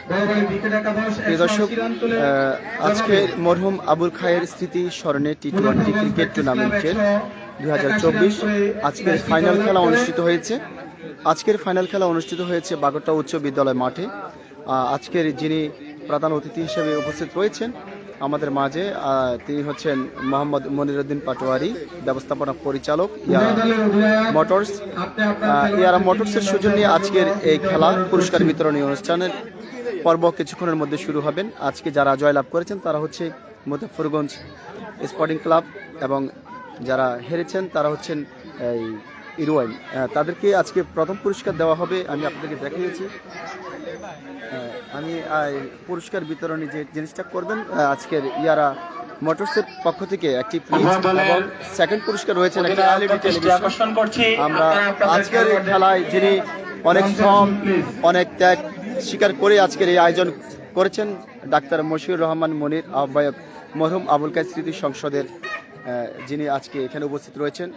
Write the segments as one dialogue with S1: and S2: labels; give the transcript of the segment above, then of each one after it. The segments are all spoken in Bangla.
S1: প্রিয় দর্শক, আজকে মরহুম আবুল খায়ের স্মৃতি স্মরণে টি-20 ক্রিকেট টুর্নামেন্টের 2024 আজকের ফাইনাল খেলা অনুষ্ঠিত হয়েছে বাগরটা উচ্চ বিদ্যালয় মাঠে। আজকের যিনি প্রধান অতিথি হিসেবে উপস্থিত রয়েছেন আমাদের মাঝে, তিনি হচ্ছেন মোহাম্মদ মনিরুদ্দিন পাটোয়ারি, ব্যবস্থাপনা পরিচালক ইয়ারা মোটরসের সৌজন্যে আজকের এই খেলা পুরস্কার বিতরণী অনুষ্ঠানের পর্ব কিছুক্ষণের মধ্যে শুরু হবেন। আজকে যারা জয়লাভ করেছেন তারা হচ্ছে মুজাফফরগঞ্জ স্পোর্টিং ক্লাব, এবং যারা হেরেছেন তারা হচ্ছেন এই ইরওয়াইন। তাদেরকে আজকে প্রথম পুরস্কার দেওয়া হবে। আমি আপনাদেরকে দেখিয়েছি। আমি পুরস্কার বিতরণী যে জিনিসটা করবেন, আজকের ইয়ারা মোটরসের পক্ষ থেকে একটি ফ্রিজ এবং সেকেন্ড পুরস্কার রয়েছে একটি এলইডি টেলিভিশন। আমরা আজকের খেলায় যিনি অনেক শ্রম অনেক ত্যাগ স্বীকার করে আজকের এই আয়োজন করেছেন ডাক্তার মশিউর রহমান মনির, আহ্বায়ক মরহুম আবুল খায়ের স্মৃতি সংসদের, যিনি আজকে এখানে উপস্থিত রয়েছেন।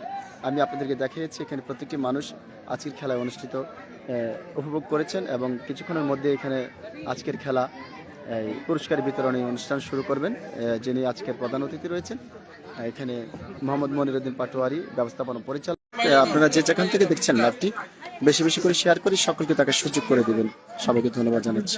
S1: আমি আপনাদেরকে দেখিয়েছি এখানে প্রত্যেকটি মানুষ আজকের খেলায় অনুষ্ঠিত উপভোগ করেছেন, এবং কিছুক্ষণের মধ্যে এখানে আজকের খেলা এই পুরস্কার বিতরণী অনুষ্ঠান শুরু করবেন। যিনি আজকের প্রধান অতিথি রয়েছেন এখানে মোহাম্মদ মনিরুদ্দিন পাটোয়ারি, ব্যবস্থাপনা পরিচালক। আপনারা যে যেখান থেকে দেখছেন লাইভটি বেশি বেশি করে শেয়ার করে সকলকে তাকে সুযোগ করে দিবেন। সবাইকে ধন্যবাদ জানাচ্ছি।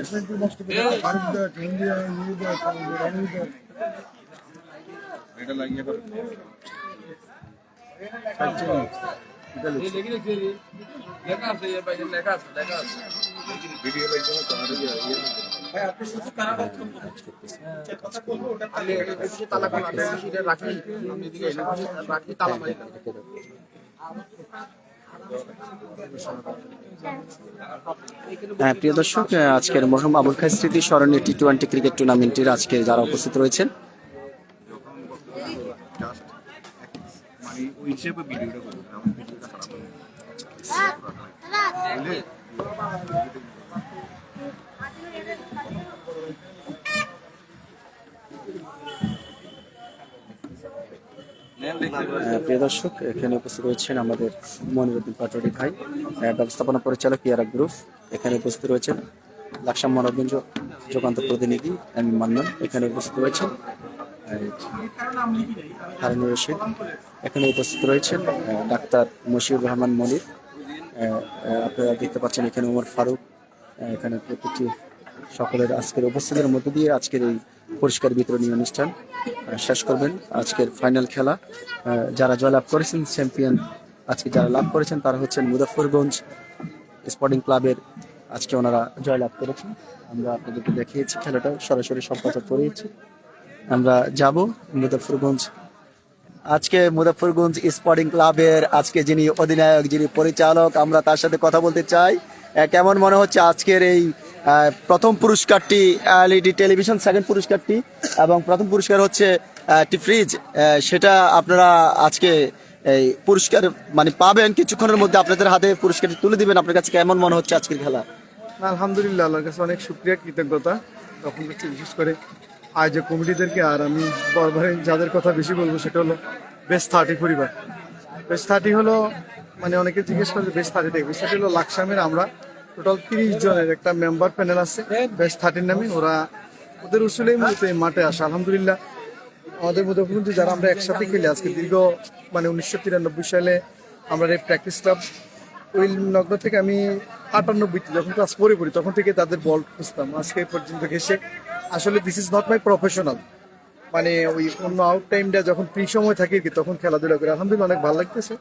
S1: প্রিয় দর্শক, আজকের মরহুম আবুল খায়ের স্মৃতি স্মরণে টি-20 ক্রিকেট টুর্নামেন্টের আজকে যারা উপস্থিত রয়েছেন, প্রিয় দর্শক, এখানে উপস্থিত রয়েছেন আমাদের মনিরুদ্দিন পাটোয়ারি ভাই, ব্যবস্থাপনা পরিচালক ইয়ারা গ্রুপ। এখানে উপস্থিত রয়েছেন লাকসাম মনোরঞ্জন যোগান্ত প্রতিনিধি এম মান্নান। এখানে উপস্থিত রয়েছেন হারুনুর রশিদ। এখানে উপস্থিত রয়েছেন ডাক্তার মশিউর রহমান মনির। আপনারা দেখতে পাচ্ছেন এখানে ওমর ফারুক। এখানে প্রতিটি সকলের আজকের উপস্থিতির মধ্য দিয়ে আজকের এই পুরস্কার বিতরণী অনুষ্ঠান শেষ করবেন। আজকের ফাইনাল খেলা যারা জয়লাভ করেছেন, চ্যাম্পিয়ন আজকে যারা লাভ করেছেন তারা হচ্ছেন মুজাফফরগঞ্জ স্পোর্টিং ক্লাবের। আজকে ওনারা জয়লাভ করেছেন। আমরা আপনাদেরকে দেখিয়েছি খেলাটা, সরাসরি সম্প্রচার করিয়েছি। আমরা যাব মুজাফফরগঞ্জ, আজকে মুজাফফরগঞ্জ স্পোর্টিং ক্লাবের আজকে যিনি অধিনায়ক, যিনি পরিচালক, আমরা তার সাথে কথা বলতে চাই। কেমন মনে হচ্ছে আজকের এই প্রথম পুরস্কারটি এলইডি টেলিভিশন, সেকেন্ড পুরস্কারটি এবং প্রথম পুরস্কার হচ্ছে একটি ফ্রিজ, সেটা আপনারা আজকে এই পুরস্কার পাবেন কিছুক্ষণের মধ্যে, আপনাদের হাতে পুরস্কারটি তুলে দিবেন। আপনার কাছে কেমন মনে হচ্ছে আজকের খেলা?
S2: আলহামদুলিল্লাহ, আল্লাহর কাছে অনেক শুকরিয়া, কৃতজ্ঞতা তখন হচ্ছে বিশেষ করে আয়োজক কমিটিদেরকে। আর আমি বরাবরই যাদের কথা বেশি বলবো সেটা হলো বেস্ট 30 পরিবার। বেস্ট 30 হলো অনেকে জিজ্ঞেস করে বেস্ট 30 দেখবে, সেটা হলো লাকসামের আমরা টোটাল 30 জনের একটা মেম্বার প্যানেল আছে বেস্ট 30 নামে। ওদের উসুলেই মূলত এই মাঠে আসে। আলহামদুলিল্লাহ, আমাদের মুজাফফরগঞ্জে যারা আমরা একসাথে খেলি আজকে দীর্ঘ 1993 সালে আমরা এই প্র্যাকটিস ক্লাব, ওই লগ্ন থেকে আমি 98 যখন ক্লাস 4 পড়ি তখন থেকে তাদের বল খুঁজতাম আজকে পর্যন্ত ঘেসে। আসলে this is not my professional, ওই অন্য আউট টাইমটা যখন ফ্রি সময় থাকে কি তখন খেলাধুলা করে। আলহামদুলিল্লাহ অনেক ভালো লাগতেছে।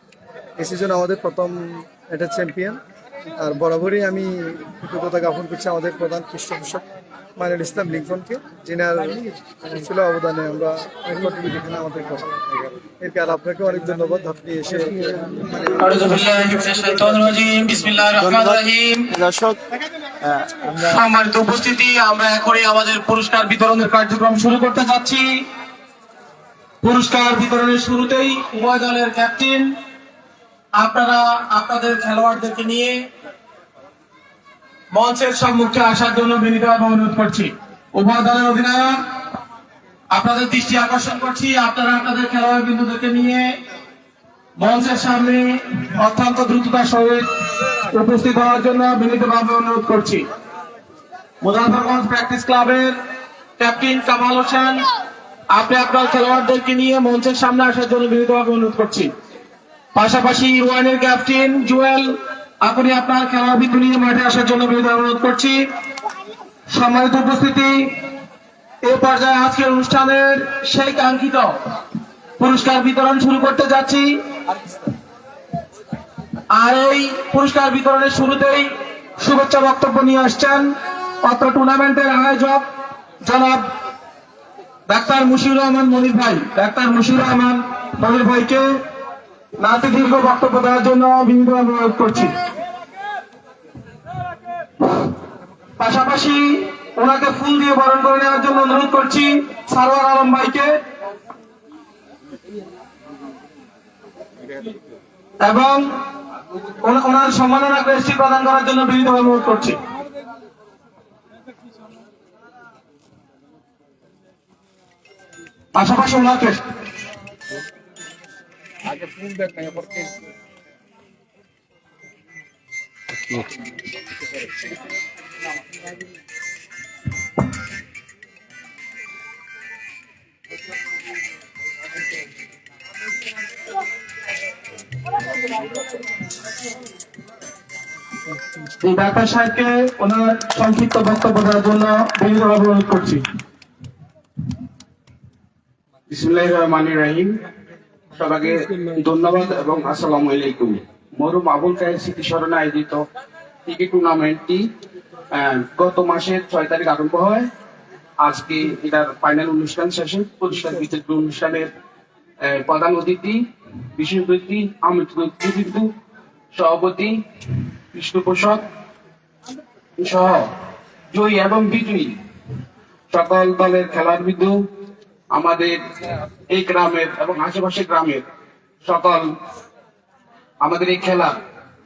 S2: এই সিজন আমাদের প্রথম এটা চ্যাম্পিয়ন। আর বরাবরই আমি কৃতজ্ঞতা জ্ঞাপন করছি আমাদের প্রধান পৃষ্ঠপোষক মাইনুল ইসলাম লিঙ্কনকে, যিনার ছিল অবদানে আমরা এখানে আমাদের কথা। এর আপনাকে অনেক ধন্যবাদ, আপনি এসে
S3: সম্মানিত উপস্থিতি। আমরা এখনই আমাদের পুরস্কার বিতরণের কার্যক্রম শুরু করতে যাচ্ছি। পুরস্কার বিতরণের শুরুতেই উভয় দলের ক্যাপ্টেন আপনারা আপনাদের খেলোয়াড়দেরকে নিয়ে মঞ্চের সম্মুখে আসার জন্য বিনীতভাবে অনুরোধ করছি। উভয় দলের অধিনায়ক আপনাদের দৃষ্টি আকর্ষণ করছি, আপনারা আপনাদের খেলোয়াড় বিন্দুদেরকে নিয়ে মঞ্চের সামনে অত্যন্ত দ্রুততার সহিত উপস্থিত হওয়ার জন্য বিনীতভাবে অনুরোধ করছি। মুজাফফরগঞ্জ প্র্যাকটিস ক্লাবের ক্যাপ্টেন কামাল হোসেন, আপনি আপনার খেলোয়াড়দেরকে নিয়ে মঞ্চের সামনে আসার জন্য বিনীতভাবে অনুরোধ করছি। পাশাপাশি ইউএনের ক্যাপ্টেন জুয়েল, আপনি আপনার খেলোয়াড়দেরকে নিয়ে মাঠে আসার জন্য বিনীতভাবে অনুরোধ করছি। সম্মানিত উপস্থিতি, এ পর্যায়ে আজকের অনুষ্ঠানের সেই কাঙ্ক্ষিত পুরস্কার বিতরণ শুরু করতে যাচ্ছি। আর এই পুরস্কার বিতরণের শুরুতেই শুভেচ্ছা বক্তব্য নিয়ে আসছেন অত্র টুর্নামেন্টের আয়োজক জনাব ডাক্তার মুশিউর রহমান মনির ভাই। ডাক্তার মুশিউর রহমান মনির ভাইকে নাতি দীর্ঘ বক্তব্য দেওয়ার জন্য বিনীতভাবে অনুরোধ করছি। পাশাপাশি ওনাকে ফুল দিয়ে বরণ করে নেওয়ার জন্য অনুরোধ করছি সারোয়ার আলম ভাইকে, এবং ওনার সম্মাননা ক্রেস্টটি প্রদান করার জন্য বিনীতভাবে অনুরোধ করছি। পাশাপাশি ওনাকে ডাক্তার সাহেবকে ওনার সংক্ষিপ্ত বক্তব্য দেওয়ার জন্য বিনীতভাবে অনুরোধ করছি।
S4: বিসমিল্লাহির রহমানির রহিম। সবাইকে ধন্যবাদ এবং আসসালামু আলাইকুম। মরহুম আবুল খায়ের স্মৃতি স্মরণে আয়োজিত ক্রিকেট টুর্নামেন্টটি গত মাসের 6 তারিখ আরম্ভ হয়। আজকে এটার ফাইনাল অনুষ্ঠান শেষে পুরস্কার বিতরণ অনুষ্ঠানের প্রধান অতিথি, বিশেষ অতিথি, আমন্ত্রিত সভাপতি, পৃষ্ঠপোষক সহ জয়ী এবং বিজয়ী সকল দলের খেলাবিদ, আমাদের এই গ্রামের এবং আশেপাশের গ্রামের সকল আমাদের এই খেলা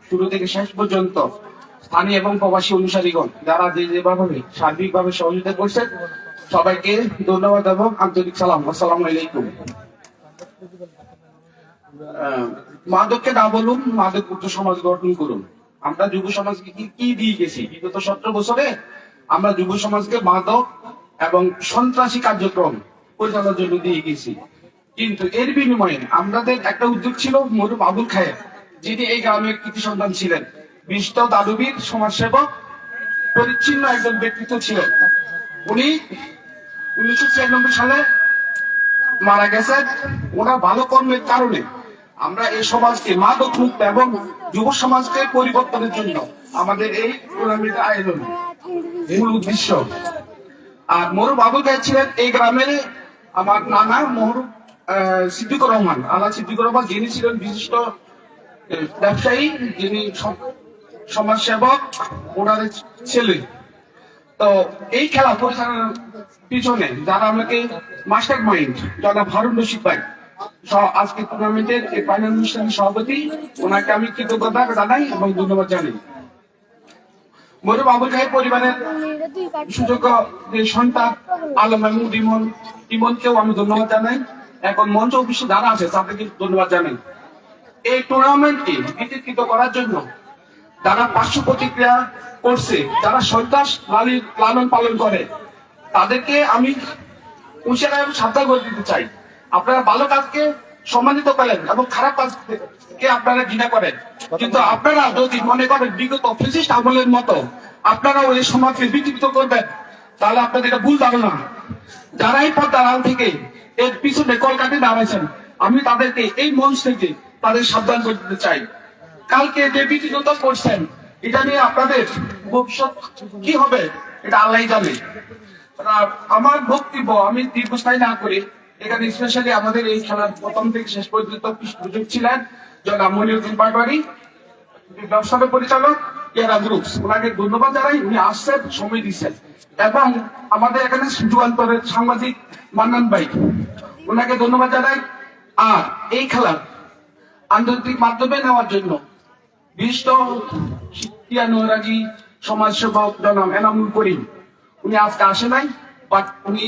S4: শুরু থেকে শেষ পর্যন্ত স্থানীয় এবং প্রবাসী অনুসারীগণ যারা যেভাবে সার্বিকভাবে সহযোগিতা করছেন, সবাইকে ধন্যবাদ এবং আন্তরিক সালাম। আসসালামু আলাইকুম। মাদককে না বলুন, মাদক মুক্ত সমাজ গঠন করুন। আমরা যুব সমাজকে কি দিয়ে গেছি? বিগত 17 বছরে আমরা যুব সমাজকে মাদক এবং সন্ত্রাসী কার্যক্রম পরিচালনার জন্য দিয়ে গেছি। কিন্তু এর বিনিময়ে আমাদের একটা উদ্যোগ ছিল মরহুম আবুল খায়ের, যিনি এই গ্রামের কৃতি সন্তান ছিলেন, বিশিষ্ট দানবীর, সমাজসেবক, পরিচ্ছন্ন একজন ব্যক্তিত্ব ছিলেন। উনি 1996 সালে মারা গেছেন। ওনার ভালো কর্মের কারণে আমরা এই সমাজকে মাদক মুক্ত এবং যুব সমাজকে পরিবর্তনের জন্য আমাদের এই টুর্নামেন্ট আয়োজন মূল উদ্দেশ্য। আর মরহুম আবুল খায়ের ছিলেন এই গ্রামের আমার নানা মরহুম সিদ্দিকুর রহমান, আল্লাহ সিদ্দিকুর রহমান, যিনি ছিলেন বিশিষ্ট ব্যবসায়ী, যিনি সমাজসেবক, ওনার ছেলে। তো এই খেলা পরিচালনার পিছনে যারা আমাকে মাস্টার মাইন্ড জনাব হারুন রশিদ ভাই, আজকে টুর্নামেন্টের এই ফাইনাল অনুষ্ঠানের সভাপতি, ওনাকে আমি কৃতজ্ঞতা জানাই এবং ধন্যবাদ জানাই। মরহুম আবুল খায়ের পরিবারের সুযোগ্য যে সন্তান আলম মাহমুদ ইমনকেও আমি ধন্যবাদ জানাই। এখন মঞ্চ অফিসে যারা আছে তাদেরকে ধন্যবাদ জানাই। এই টুর্নামেন্টকে বিতর্কিত করার জন্য যারা পার্শ্ব প্রতিক্রিয়া করছে, যারা সন্ত্রাস লালন পালন করে, তাদেরকে আমি উৎসাহ এবং সাবধান করে দিতে চাই। আপনারা ভালো কাজকে সম্মানিত করেন এবং খারাপ কাজকে আপনারা ঘৃণা করেন, কিন্তু আপনারা যদি মনে করেন বিগত ফ্যাসিস্ট আমলের মতো আপনারাও এই সমাজকে বিকৃত করবেন, তাহলে আপনাদের এটা ভুল ধারণা। যারা এই পর্দার আড়াল থেকে এর পিছনে কলকাতায় দাঁড়াইছেন, আমি তাদেরকে এই মঞ্চ থেকে তাদের সাবধান করে দিতে চাই। কালকে যে বিকৃত করছেন, এটা নিয়ে আপনাদের ভবিষ্যৎ কি হবে এটা আল্লাহ জানে। আমার বক্তব্য আমি দীর্ঘস্থায়ী না করে এখানে স্পেশালি আমাদের এই খেলার প্রথম থেকে শেষ পর্যন্ত সুযোগ ছিলেন জনাব মনিরুদ্দিন পাটোয়ারি, ব্যবসায়িক পরিচালক ইয়ারা গ্রুপস, ওনাকে ধন্যবাদ জানাই। উনি আসছেন, সময় দিচ্ছেন, এবং আমাদের এখানে যুগান্তরের সাংবাদিক মান্নান ভাই, ওনাকে ধন্যবাদ জানাই। আর এই খেলার আন্তর্জাতিক মাধ্যমে নেওয়ার জন্য বিশিষ্ট শিক্ষানুরাগী সমাজসেবক জনাব এনামুল করিম, উনি আজকে আসে নাই, বাট উনি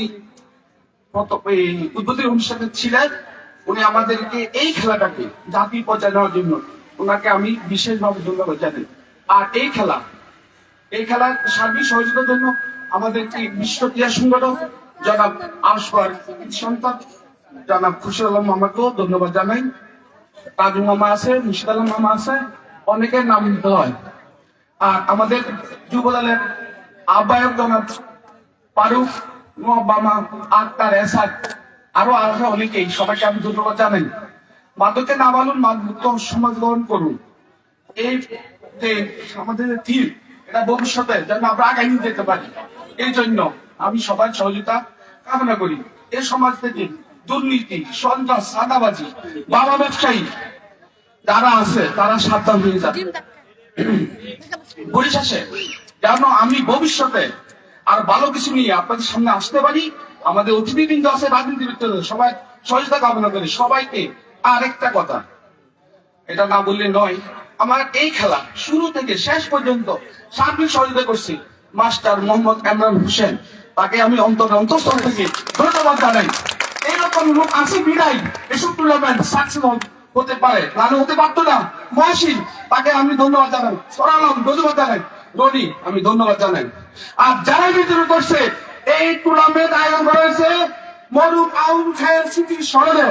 S4: উদ্বোধনী অনুষ্ঠানে ছিলেন। উনি আমাদেরকে এই খেলাটাকে জাতীয় পর্যায়ে নেওয়ার জন্য ওনাকে আমি বিশেষভাবে ধন্যবাদ জানাই। আর এই খেলা সার্বিক সহযোগিতার জন্য আমাদের একটি বিশ্ব ক্রীড়া সংগঠক জনাব আশফার সন্তান জনাব খুশির আলম মামাকেও ধন্যবাদ জানাই। রাজু মামা আছে, মুর্শিদ আলম মামা আছে, অনেকের নাম নিতে হয়। আর আমাদের যুব দলের আহ্বায়ক জনাব ফারুক, মামা, আক্তার, এসাদ, আরো আছে অনেকেই, সবাইকে আমি ধন্যবাদ জানাই। মাদকে না বলুন, মাদক সমাজ গ্রহণ করুন, এই যে আমাদের থিম, এটা ভবিষ্যতে যেন আমরা আগামী যেতে পারি, এই জন্য আমি সবার সহযোগিতা কামনা করি। এই সমাজ থেকে দুর্নীতি, সন্ত্রাস, চাঁদাবাজি, বাবা ব্যবসায়ী যারা আছে তারা সাবধান হয়ে যাবে। পরিশেষে যেন আমি ভবিষ্যতে আর ভালো কিছু নিয়ে আপনাদের সামনে আসতে পারি। আমাদের অতিথিবৃন্দ আছে, রাজনীতিবিদ, সবাই সহযোগিতা কামনা করি সবাইকে। আর একটা কথা, এটা না বললে নয়, আমার এই খেলা শুরু থেকে শেষ পর্যন্ত সার্বিক সহযোগিতা করছি মাস্টার মোহাম্মদ ইমরান হোসেন, তাকে আমি অন্তঃস্থল থেকে ধন্যবাদ জানাই। এইরকম লোক আছে বিদায় এসব টুর্নামেন্ট সাকসেস হতে পারে, নাহলে হতে পারতো না। মহসিন, তাকে আমি ধন্যবাদ জানাই। সরালাম ধন্যবাদ জানাই। রনি, আমি ধন্যবাদ জানাই। আর যারা বিদ্রোহ করছে, এই টুর্নামেন্ট আয়োজন করা হয়েছে মরুক আউন খায়ের স্মৃতির স্মরণে।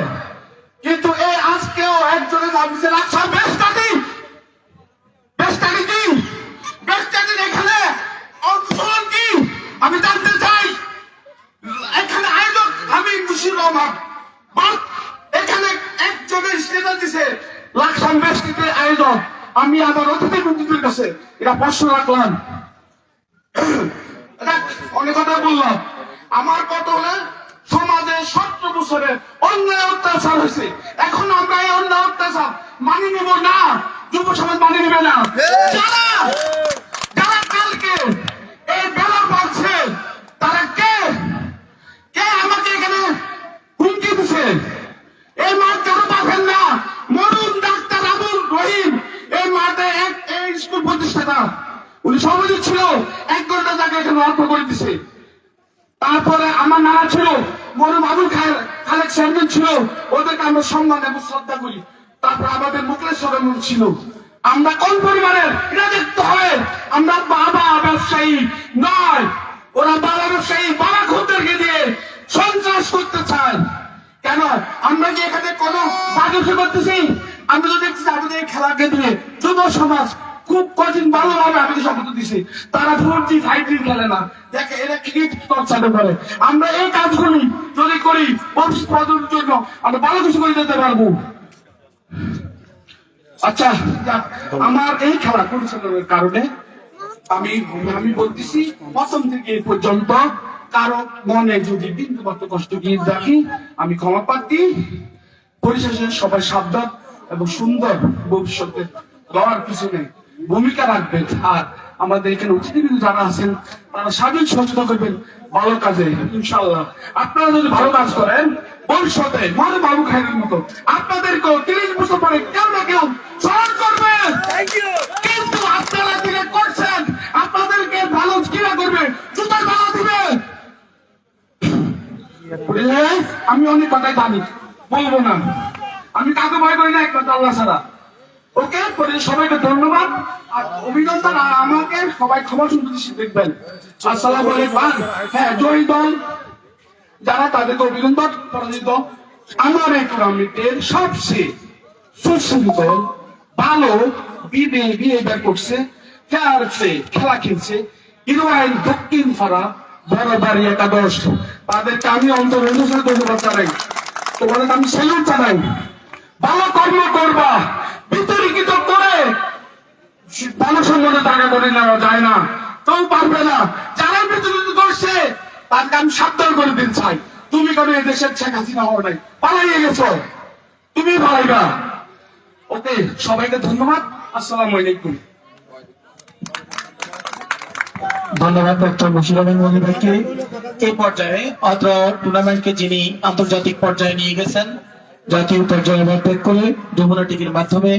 S4: কিন্তু এই আজকেও একজনের নাম দিচ্ছে লাকসাম বেস্টাটি। বেস্টাটি কি? বেস্টাটি এখানে অংশগ্রহণ কি আমি জানতে চাই। এখানে আয়োজক আমি মুশির রহমান, এখানে একজনের স্টেটাস দিছে লাকসাম বেস্টিতে আয়োজক। আমি আমার অতিথি বন্ধুদের কাছে এটা প্রশ্ন রাখলাম। অনেক কথা বললাম। আমার কথা হলে সমাজে 17 বছরে অন্যায় অত্যাচার হয়েছে, এখন আমরা এই অন্যায় অত্যাচার মানি নেব না, যুব সমাজ মানি নেবে না। যারা কালকে এই বেলা পাচ্ছে, তারা কে আমাকে এখানে হুমকি দিচ্ছে? এই মাঠ কেন পাবেন না? মরুন ডাক্তার আবুল রহিম, এই মাঠে এই স্কুল প্রতিষ্ঠাতা, উনি সভাপতি ছিল, 1 ঘন্টা জায়গায় এখানে অল্প করে দিছে। তারপরে আমার নানা ছিল, মরুম আবুল খালেক চেয়ারম্যান ছিল, ওদেরকে আমরা সম্মান এবং শ্রদ্ধা করি। তারপরে আমাদের মুখলেশ সরকার ছিল। আমরা কোন পরিবারের এটা দেখতে হবে। আমরা বাবা ব্যবসায়ী নয়, ওরা বাবা ব্যবসায়ী, বাবা খুদেরকে দিয়ে সন্ত্রাস করতে চায়। কেন? আমরা কি এখানে কোনো বাজে করতেছি? আমরা তো দেখছি আমাদের এই খেলাকে দিয়ে যুব সমাজ খুব কঠিন ভালোভাবে আমাদের শপথ দিছি। তারা 4G 5G খেলে না, দেখে এরা ক্রিকেট চর্চাটা করে। আমরা এই কাজগুলি যদি করি, ভবিষ্যৎ প্রজন্মের জন্য আমরা ভালো কিছু করে যেতে পারবো। আচ্ছা, আমার এই খেলা পরিচালনার কারণে আমি বলতেছি, প্রথম থেকে এই পর্যন্ত কারো মনে যদি বিন্দু মাত্র কষ্ট গিয়ে রাখি, আমি ক্ষমা প্রার্থী। পরিশেষে সবাই সাবধান এবং সুন্দর ভবিষ্যতে গড়ার পিছনে ভূমিকা রাখবেন। আর আমাদের এখানে অতিথিবৃন্দ যারা আছেন, তারা সার্বিক সহযোগিতা করবেন ভালো কাজে। ইনশাআল্লাহ আপনারা যদি ভালো কাজ করেন, ভবিষ্যতে মনে বাবু খাইয়ের মতো আপনাদেরকেও 30 বছর পরে কেউ না কেউ স্মরণ করবে। কিন্তু আপনারা দিলে করছেন, আপনাদেরকে ভালো কিনা করবে, জুতার ভালো দিবে। আমি অনেক কথাই জানি, বলবো না। আমি কাকে ভয় করি না, একমাত্র আল্লাহ ছাড়া। ওকে, সবাইকে ধন্যবাদ আর অভিনন্দন। আর আমাকে সবাই ক্ষমা সুন্দর দেখবেন। আসসালামু আলাইকুম। হ্যাঁ, জয়ী দল যারা, তাদেরকে অভিনন্দন। পরাজিত আমার এই টুর্নামেন্টের সবচেয়ে সুশীল দল, ভালো বিহেভিয়ার করছে, ফেয়ার খেলা খেলছে, ইরোয়াইন দক্ষিণ পাড়া বড় বাড়ি একাদশ, তাদেরকে আমি অন্তরের ধন্যবাদ জানাই। তোমাদের আমি স্যালুট জানাই। ভালো কর্ম করবা, বিতর্কিত করে জনসম্মত টাকা করে নেওয়া যায় না, কেউ পারবে না। যারা বিতর্কিত করছে তাকে আমি সাবধান করে দিন চাই। তুমি কেন এই দেশের শেখ হাসিনা হওয়া নাই, পালাইয়ে গেছো, তুমি পালাইবা। ওকে, সবাইকে ধন্যবাদ। আসসালামু আলাইকুম।
S3: ধন্যবাদ ডক্টর মুশির রহমান মনি ভাইকে। এই পর্যায়ে অত্র টুর্নামেন্টকে যিনি আন্তর্জাতিক পর্যায়ে নিয়ে গেছেন, জাতীয় পর্যায়ে ব্যাক করে যমুনা টিভির মাধ্যমে,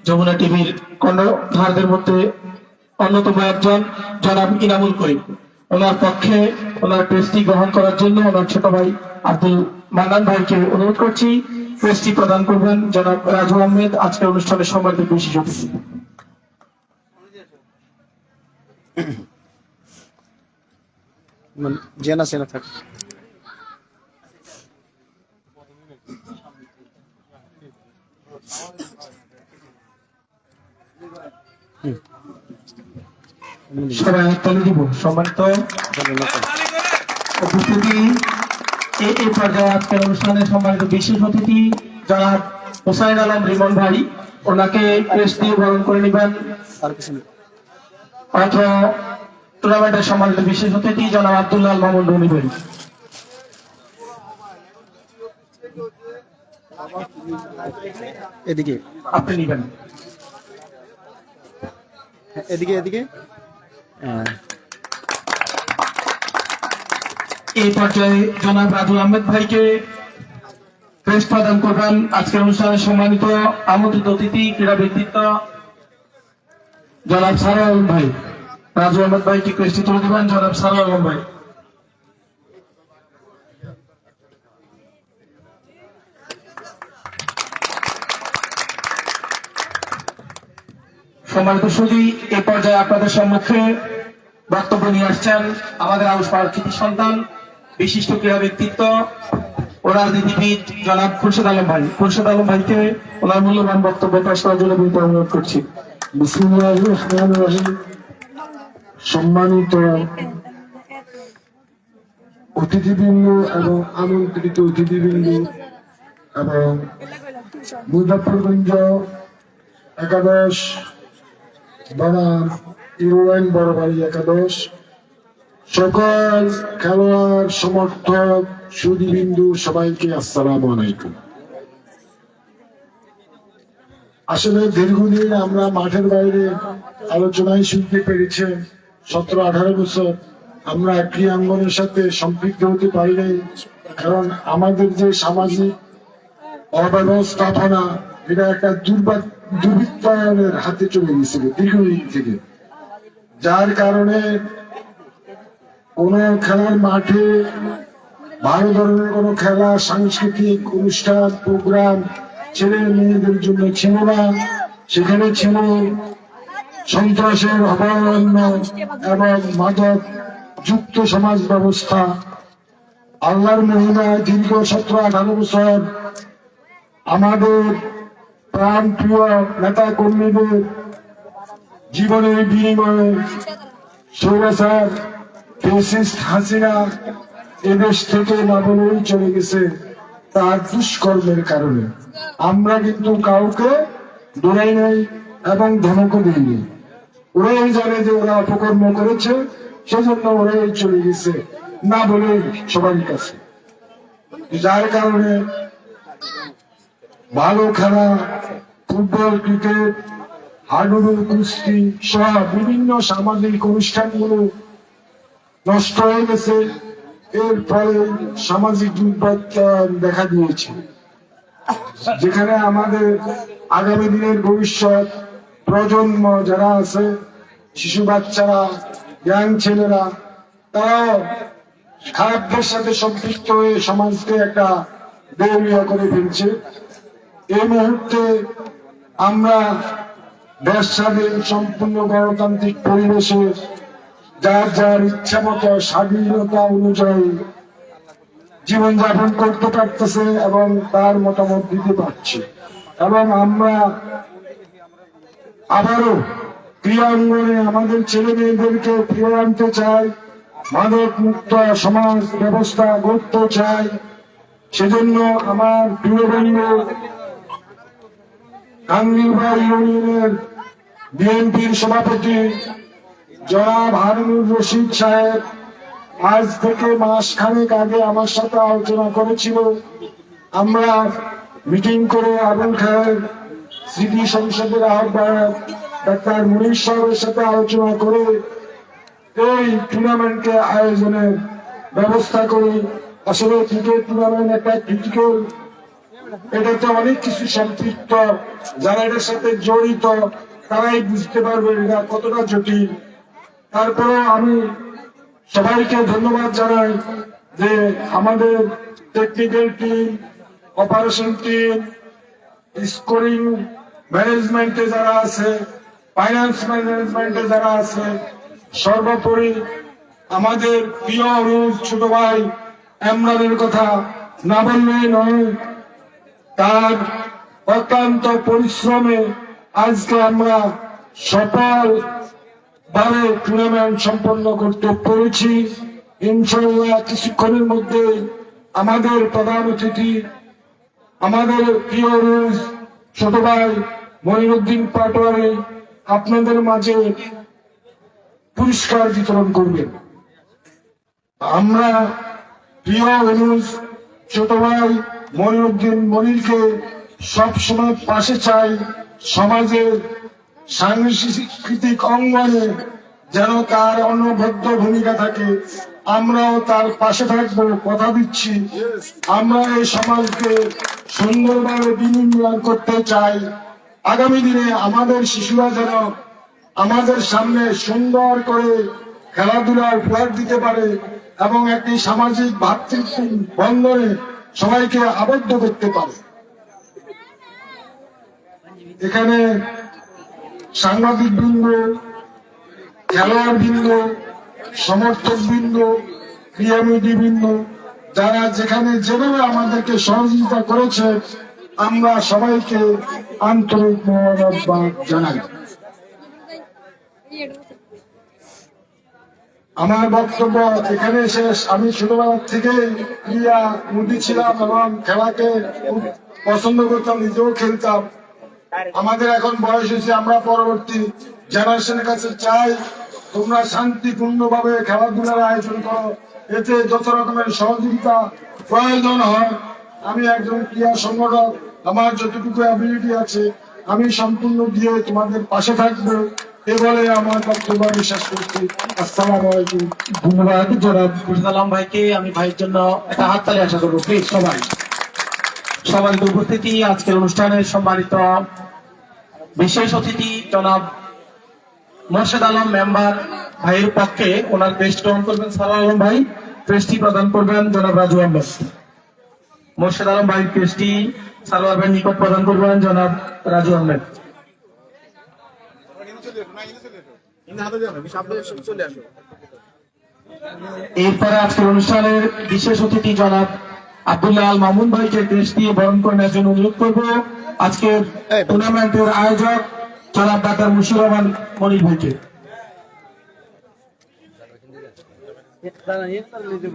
S3: যমুনা টিভির কর্ণধারদের মধ্যে অন্যতম একজন জনাব ইনামুল করিম, ওনার পক্ষে ওনার প্রেসটি গ্রহণ করার জন্য ওনার ছোট ভাই আব্দুল মান্নান ভাইকে অনুরোধ করছি। প্রেসটি প্রদান করবেন জনাব রাজু আহমেদ, আজকের অনুষ্ঠানের সম্মানিত বিশেষ অতিথি।
S1: মানে জেনা চেনা থাকে।
S3: সবাই হাততালি দিব। সম্মানিত উপস্থিতি, এই পর্যায়ে আজকের অনুষ্ঠানে সম্মানিত বিশেষ অতিথি জনাব হোসাইন আলম রিমন ভাই, ওনাকে ক্রেস্ট দিয়ে বরণ করে নেবেন।
S1: আর কিছু নেই।
S3: অত্র টুর্নামেন্টের সম্মানিত বিশেষ অতিথি জনাব আব্দুল্লাহ আল মামুন রনি ভাই।
S1: এদিকে
S3: আপনি নেবেন।
S1: এদিকে এদিকে।
S3: এই পর্যায়ে জনাব রাজু আহমেদ ভাইকে ক্রেস্ট প্রদান করবেন। আজকের অনুষ্ঠানে সম্মানিত আমন্ত্রিত অতিথি ক্রীড়া ব্যক্তিত্ব জনাব সারোয়ার আলম ভাই। রাজু আহমেদ ভাইকে ক্রেস্ট তুলে দেবেন জনাব সারোয়ার আলম ভাই। সম্মানিত সুধী, এ পর্যায়ে আপনাদের সম্মুখে বক্তব্য নিয়ে আসছেন আমাদের আউশ পাড়ার কৃতি সন্তান, বিশিষ্ট ক্রীড়া ব্যক্তিত্ব ও রাজনীতিবিদ জনাব খুরশেদ আলম ভাই। খুরশেদ আলম ভাইকে ওনার মূল্যবান বক্তব্য পেশ করার জন্য বিনীত অনুরোধ করছি।
S5: বিসমিল্লাহির রহমানির রহিম। সম্মানিত অতিথিবৃন্দ এবং আমন্ত্রিত অতিথিবৃন্দ এবং মুজাফফরগঞ্জ একাদশ বনাম ইউএন বড়বাড়ি একাদশ সকল খেলোয়াড় সমর্থক সুধীবৃন্দু সবাইকে আসসালামু আলাইকুম। আসলে দীর্ঘদিন আমরা মাঠের বাইরে আলোচনায় শুনতে পেরেছি 17-18 বছর আমরা ক্রীড়াঙ্গনের সাথে সম্পৃক্ত হতে পারি নাই, কারণ আমাদের যে সামাজিক অব্যবস্থাপনা এটা একটা দুর্বৃত্তায়নের হাতে চলে গেছিল দীর্ঘদিন থেকে, যার কারণে কোন খেলার মাঠে ভালো ধরনের কোন খেলা, সাংস্কৃতিক অনুষ্ঠান প্রোগ্রাম ছেলে মেয়েদের জন্য ছিল না। সেখানে ছিল সন্ত্রাসের অভয়ারণ্য এবং মাদক যুক্ত সমাজ ব্যবস্থা। আল্লাহর মহিমা দীর্ঘ 17-18 বছর আমাদের প্রাণ প্রিয় নেতা কর্মীদের জীবনের বিনিময়ে স্বৈরাচার ফ্যাসিস্ট হাসিনা এদেশ থেকে না বলেই চলে গেছে তার দুষ্কর্মের কারণে। আমরা কিন্তু কাউকে দৌড়াই নাই এবং ধমকও দিইনি। ওরাই জানে যে ওরা অপকর্ম করেছে, সেজন্য ওরাই চলে গেছে না বলে সবার কাছে। যার কারণে ভালো খেলা, ফুটবল, ক্রিকেট, হাডুডু, কুস্তি সহ বিভিন্ন সামাজিক অনুষ্ঠানগুলো নষ্ট হয়ে গেছে। এর ফলে সামাজিক দুর্বৃত্তায়ন দেখা দিয়েছে, যেখানে আমাদের আগামী দিনের ভবিষ্যৎ প্রজন্ম যারা আছে, শিশু বাচ্চারা, ইয়াং ছেলেরা, তারাও খারাপদের সাথে সম্পৃক্ত হয়ে সমাজকে একটা দেউলিয়া করে ফেলছে। এই মুহূর্তে আমরা দেশ স্বাধীন সম্পূর্ণ গণতান্ত্রিক পরিবেশে যার যার ইচ্ছা মতো স্বাধীনতা অনুযায়ী জীবনযাপন করতে পারতেছে এবং তার মতামত দিতে পারছে। এবং আমরা আবারও ক্রীড়াঙ্গনে আমাদের ছেলে মেয়েদেরকে ফিরে আনতে চাই, মাদক মুক্ত সমাজ ব্যবস্থা গড়তে চাই। সেজন্য আমার প্রিয় বন্ধু কাঙ্গিরবাড়ি ইউনিয়নের বিএনপির সভাপতি জনাব হারুনুর রশিদ সাহেব আজ থেকে মাস খানেক আগে আমার সাথে আলোচনা করেছিল। আমরা মিটিং করে আবুল খায়ের স্মৃতি সংসদের আহ্বায়ক ডাক্তার মুনির সাহেবের সাথে আলোচনা করে এই টুর্নামেন্টের আয়োজনের ব্যবস্থা করি। আসলে ক্রিকেট টুর্নামেন্ট একটা ক্রিটিক্যাল, এটাতে অনেক কিছু সম্পৃক্ত, যারা এটার সাথে জড়িত তারাই বুঝতে পারবে এটা কতটা জটিল। তারপরেও আমি সবাইকে ধন্যবাদ জানাই যে আমাদের technical team, operation team, scoring ম্যানেজমেন্টে যারা আছে, ফাইন্যান্স ম্যানেজমেন্টে যারা আছে, সর্বোপরি আমাদের প্রিয় রুশ ছোট ভাই এমরানের কথা না বললেই নয়। তার অত্যন্ত পরিশ্রমে আজকে আমরা সফল ভাবে টুর্নামেন্ট সম্পন্ন করতে পেরেছি। ইনশাআল্লাহ কিছুক্ষণের মধ্যে আমাদের প্রধান অতিথি আমাদের প্রিয় রুশ ছোট ভাই মনিরুদ্দিন পাটোয়ারি আপনাদের মাঝে পুরস্কার বিতরণ করবেন। আমরা প্রিয় রুশ ছোট ভাই মনিরুদ্দিন মনিরকে সবসময় পাশে চাই। সমাজের সাংস্কৃতিক অঙ্গনে যেন তার অনবদ্য ভূমিকা থাকে, আমরাও তার পাশে থাকবো, কথা দিচ্ছি। আমরা এই সমাজকে সুন্দরভাবে বিনির্মাণ করতে চাই। আগামী দিনে আমাদের শিশুরা যেন আমাদের সামনে সুন্দর করে খেলাধুলার উপহার দিতে পারে এবং একটি সামাজিক ভাতৃত্ব বন্ধনে সবাইকে আবদ্ধ করতে পারে। এখানে সাংবাদিক বৃন্দ, খেলোয়াড় বৃন্দ, সমর্থক বৃন্দ, ক্রীড়াবিদ বৃন্দ যারা যেখানে যেভাবে আমাদেরকে সহযোগিতা করেছে, আমরা সবাইকে আন্তরিক মোবারকবাদ জানাই। আমার বক্তব্য এখানে শেষ। আমি ছোটবেলা থেকে ক্রীড়া মুদি ছিলাম এবং খেলাকে খুব পছন্দ করতাম, নিজেও খেলতাম। আমাদের এখন বয়স হয়েছে, আমরা পরবর্তী জেনারেশনের কাছে চাই তোমরা শান্তিপূর্ণভাবে খেলাধুলার আয়োজন করো, এতে যত রকমের সহযোগিতা প্রয়োজন হয়। আমি একজন ক্রীড়া সংগঠক, আমার যতটুকু অ্যাবিলিটি আছে আমি সম্পূর্ণ দিয়ে তোমাদের পাশে থাকবো, এ বলে আমার বক্তব্য আমি শেষ করছি। আসসালামু আলাইকুম।
S3: ধন্যবাদ জনাব খুরশিদ আলম ভাইকে। আমি ভাইয়ের জন্য একটা হাততালি আশা করবো, প্লিজ সবাই। সম্মানিত উপস্থিতি, আজকের অনুষ্ঠানের সম্মানিত বিশেষ অতিথি জনাব মোর্শেদ আলম মেম্বার ভাইয়ের পক্ষে ওনার ক্রেস্ট গ্রহণ করবেন সালাম আলম ভাই, ক্রেস্টটি প্রদান করবেন জনাব রাজু আহমেদ। মোর্শেদ আলম ভাই ক্রেস্টটি সালোয়ার ভাইয়ের নিকট প্রদান করবেন জনাব রাজু আহমেদ। এরপরে আজকের অনুষ্ঠানের বিশেষ অতিথি জনাব আব্দুল্লাহ আল মামুন ভাইকে দেশ দিয়ে বরণ করে নেওয়ার জন্য অনুরোধ করবো। আজকের টুর্নামেন্টের আয়োজক জনাব ডাক্তার মুশিউর রহমান মনির ভাইকে।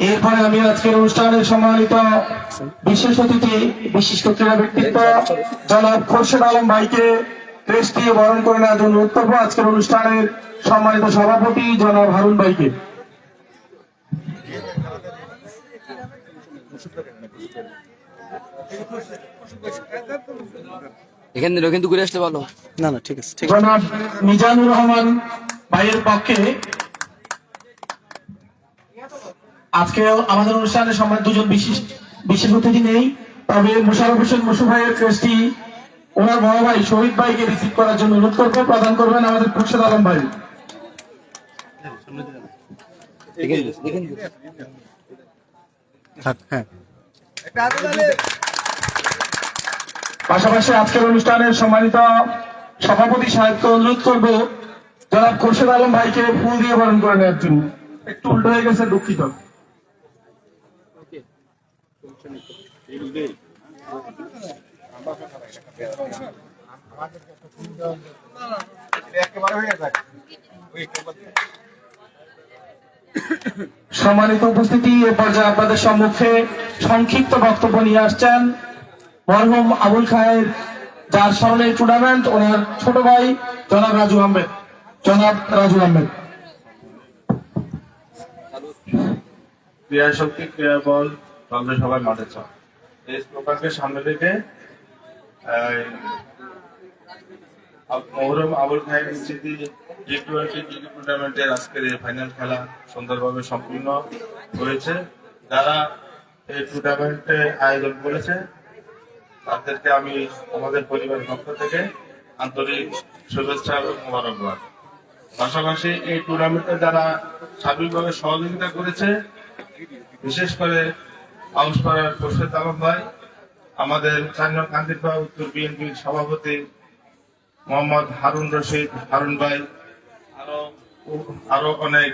S3: এরপরে আমি আজকের অনুষ্ঠানের সম্মানিত বিশেষ অতিথি বিশিষ্ট ক্রীড়া ব্যক্তিত্ব জনাব খোরশেদ আলম ভাইকে দেশ দিয়ে বরণ করে নেওয়ার জন্য অনুরোধ করবো। আজকের অনুষ্ঠানের সম্মানিত সভাপতি জনাব হারুন ভাইকে।
S1: এখানে কিন্তু ঘুরে আসলে ভালো। না না, ঠিক আছে।
S3: জনাব মিজানুর রহমান ভাইয়ের পক্ষে আজকে আমাদের অনুষ্ঠানে সম্মানিত দুজন বিশেষ অতিথি নেই, তবে মোশাররফ হোসেন মশু ভাইয়ের ক্রেস্টটি ওনার বড় ভাই শহীদ ভাইকে রিসিভ করার জন্য অনুরোধ করবো। প্রদান করবেন আমাদের খোরশেদ আলম ভাই।
S1: হ্যাঁ,
S3: পাশাপাশি আজকের অনুষ্ঠানের সম্মানিত সভাপতি সাহেবকে অনুরোধ করবো জনাব খোরশেদ আলম ভাইকে ফুল দিয়ে বরণ করে নেওয়ার জন্য। একটু উল্টো হয়ে গেছে, দুঃখিত। সম্মানিত উপস্থিতি, এ পর্যায়ে আপনাদের সম্মুখে সংক্ষিপ্ত বক্তব্য নিয়ে আসছেন মরহুম আবুল খায়ের, যার স্মরণে টুর্নামেন্ট, ওনার ছোট ভাই জনাব রাজু আহমেদ।
S6: ক্রীড়া শক্তি, ক্রীড়া বল, তন্ত্র সবাই মাঠে চান, এই স্লোগানকে সামনে রেখে মহরম আবুল খায়ের স্মৃতি টি20 টুর্নামেন্টের আজকের এই ফাইনাল খেলা সুন্দরভাবে সম্পূর্ণ হয়েছে। যারা এই টুর্নামেন্টে আয়োজন করেছে তাদেরকে আমি আমাদের পরিবারের পক্ষ থেকে আন্তরিক শুভেচ্ছা এবং মোবারকবাদ। পাশাপাশি এই টুর্নামেন্টে যারা সার্বিকভাবে সহযোগিতা করেছে, বিশেষ করে আউসপাড়ার খোরশেদ আলম ভাই, আমাদের 4 নং কান্দিরপাড়া উত্তর বিএনপির সভাপতি মোহাম্মদ হারুন রশিদ হারুন ভাই, আরো অনেক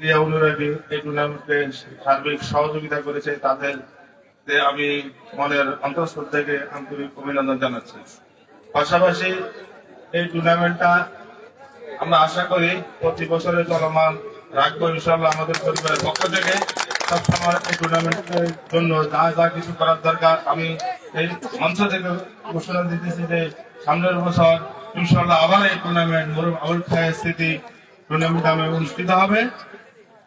S6: ক্রীড়া অনুরাগী এই টুর্নামেন্টে সার্বিক সহযোগিতা করেছে, তাদের আমি মনের অন্তঃস্থল থেকে আন্তরিক অভিনন্দন জানাচ্ছি। পাশাপাশি এই টুর্নামেন্টটা আমরা আশা করি প্রতি বছরে চলমান রাখবো ইনশাআল্লাহ। আমাদের পরিবারের পক্ষ থেকে সবসময় এই টুর্নামেন্টের জন্য যা যা কিছু করার দরকার আমি এই মঞ্চ থেকে ঘোষণা দিতেছি যে সামনের বছর ইনশাআল্লাহ আবার এই টুর্নামেন্ট মরুম আবুল খায়ের স্মৃতি টুর্নামেন্ট অনুষ্ঠিত হবে।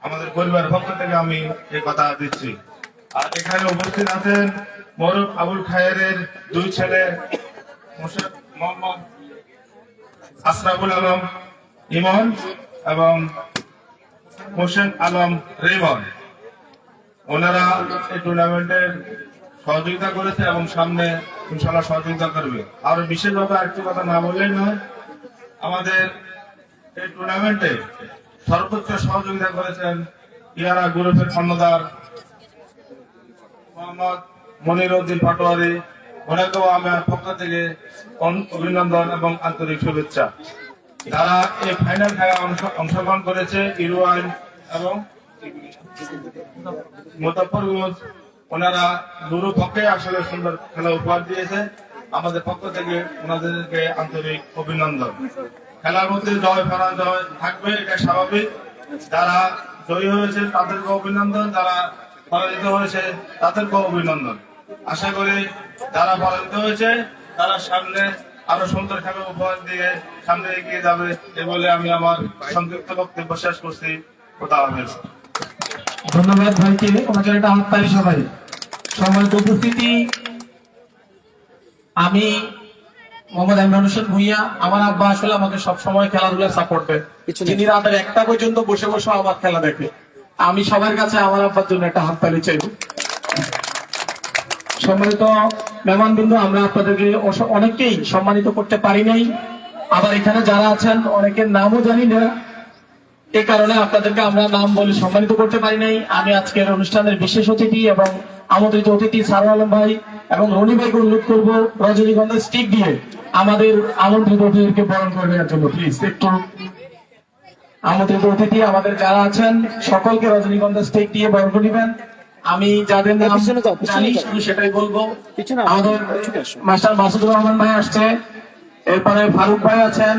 S6: আমাদের পরিবারের পক্ষ থেকে আমি এই কথা দিচ্ছি। আর এখানে উপস্থিত আছেন মরুম আবুল খায়ের দুই ছেলে মোহাম্মদ আশরাফুল আলম ইমন এবং হোসেন আলম রিমন। ওনারা এই টুর্নামেন্টের সহযোগিতা করেছে এবং সামনে ইনশাআল্লাহ সহযোগিতা করবে। আর বিশেষভাবে আরেকটি কথা না বললেই নয়, আমাদের এই টুর্নামেন্টে সর্বোচ্চ সহযোগিতা করেছেন ইয়ারা গ্রুপের কর্ণধার মোহাম্মদ মনিরউদ্দিন পাটোয়ারি। ওনাকেও আমার পক্ষ থেকে অভিনন্দন এবং আন্তরিক শুভেচ্ছা। যারা এই ফাইনাল খেলায় অংশগ্রহণ করেছে ইরওয়ান এবং মুজাফফরগঞ্জ, ওনারা দুরু পক্ষে আসলে সুন্দর খেলা উপহার দিয়েছে। আমাদের পক্ষ থেকে ওনাদেরকে আন্তরিক অভিনন্দন। খেলার মধ্যে জয় পরাজয় থাকবে, এটা স্বাভাবিক। যারা জয়ী হয়েছে তাদেরকে অভিনন্দন, যারা পরাজিত হয়েছে তাদেরকেও অভিনন্দন। আশা করি যারা পরাজিত হয়েছে তারা সামনে আরো সুন্দর খেলা উপহার দিয়ে সামনে এগিয়ে যাবে, এ বলে আমি আমার সংক্ষিপ্ত বক্তব্য শেষ করছি। খোদা হাফেজ।
S3: ধন্যবাদ ভাইকে, ওনাকে একটা হাততালি সবাই। সম্মানিত উপস্থিতি, আমি মোহাম্মদ ইমরান হোসেন ভুঁইয়া। আমার আব্বা আসলে আমাকে সবসময় খেলাধুলার সাপোর্ট দেয়, তিনি রাতের 1টা পর্যন্ত বসে বসে আমার খেলা দেখে। আমি সবার কাছে আমার আব্বার জন্য একটা হাততালি চাইব। সম্মানিত মেহমানবৃন্দ, আমরা আপনাদেরকে অনেককেই সম্মানিত করতে পারি নাই, আবার এখানে যারা আছেন অনেকের নামও জানি না, এই কারণে আপনাদেরকে আমরা নাম বলে সম্মানিত করতে পারি নাই। আমি আজকের অনুষ্ঠানের বিশেষ অতিথি এবং আমন্ত্রিত অতিথি সারোয়ার আলম ভাই এবং রনি ভাইকে অনুরোধ করবো রজনীগন্ধা স্টিক দিয়ে আমাদের আমন্ত্রিত অতিথিকে বরণ করে নেওয়ার জন্য। প্লিজ একটু আমন্ত্রিত অতিথি আমাদের যারা আছেন সকলকে রজনীগন্ধা স্টিক দিয়ে বরণ করে নেবেন। আমি যাদের নাম জানি শুধু সেটাই বলবো। আমাদের মাস্টার মাসুদুর রহমান ভাই আসছে, এরপরে ফারুক ভাই আছেন,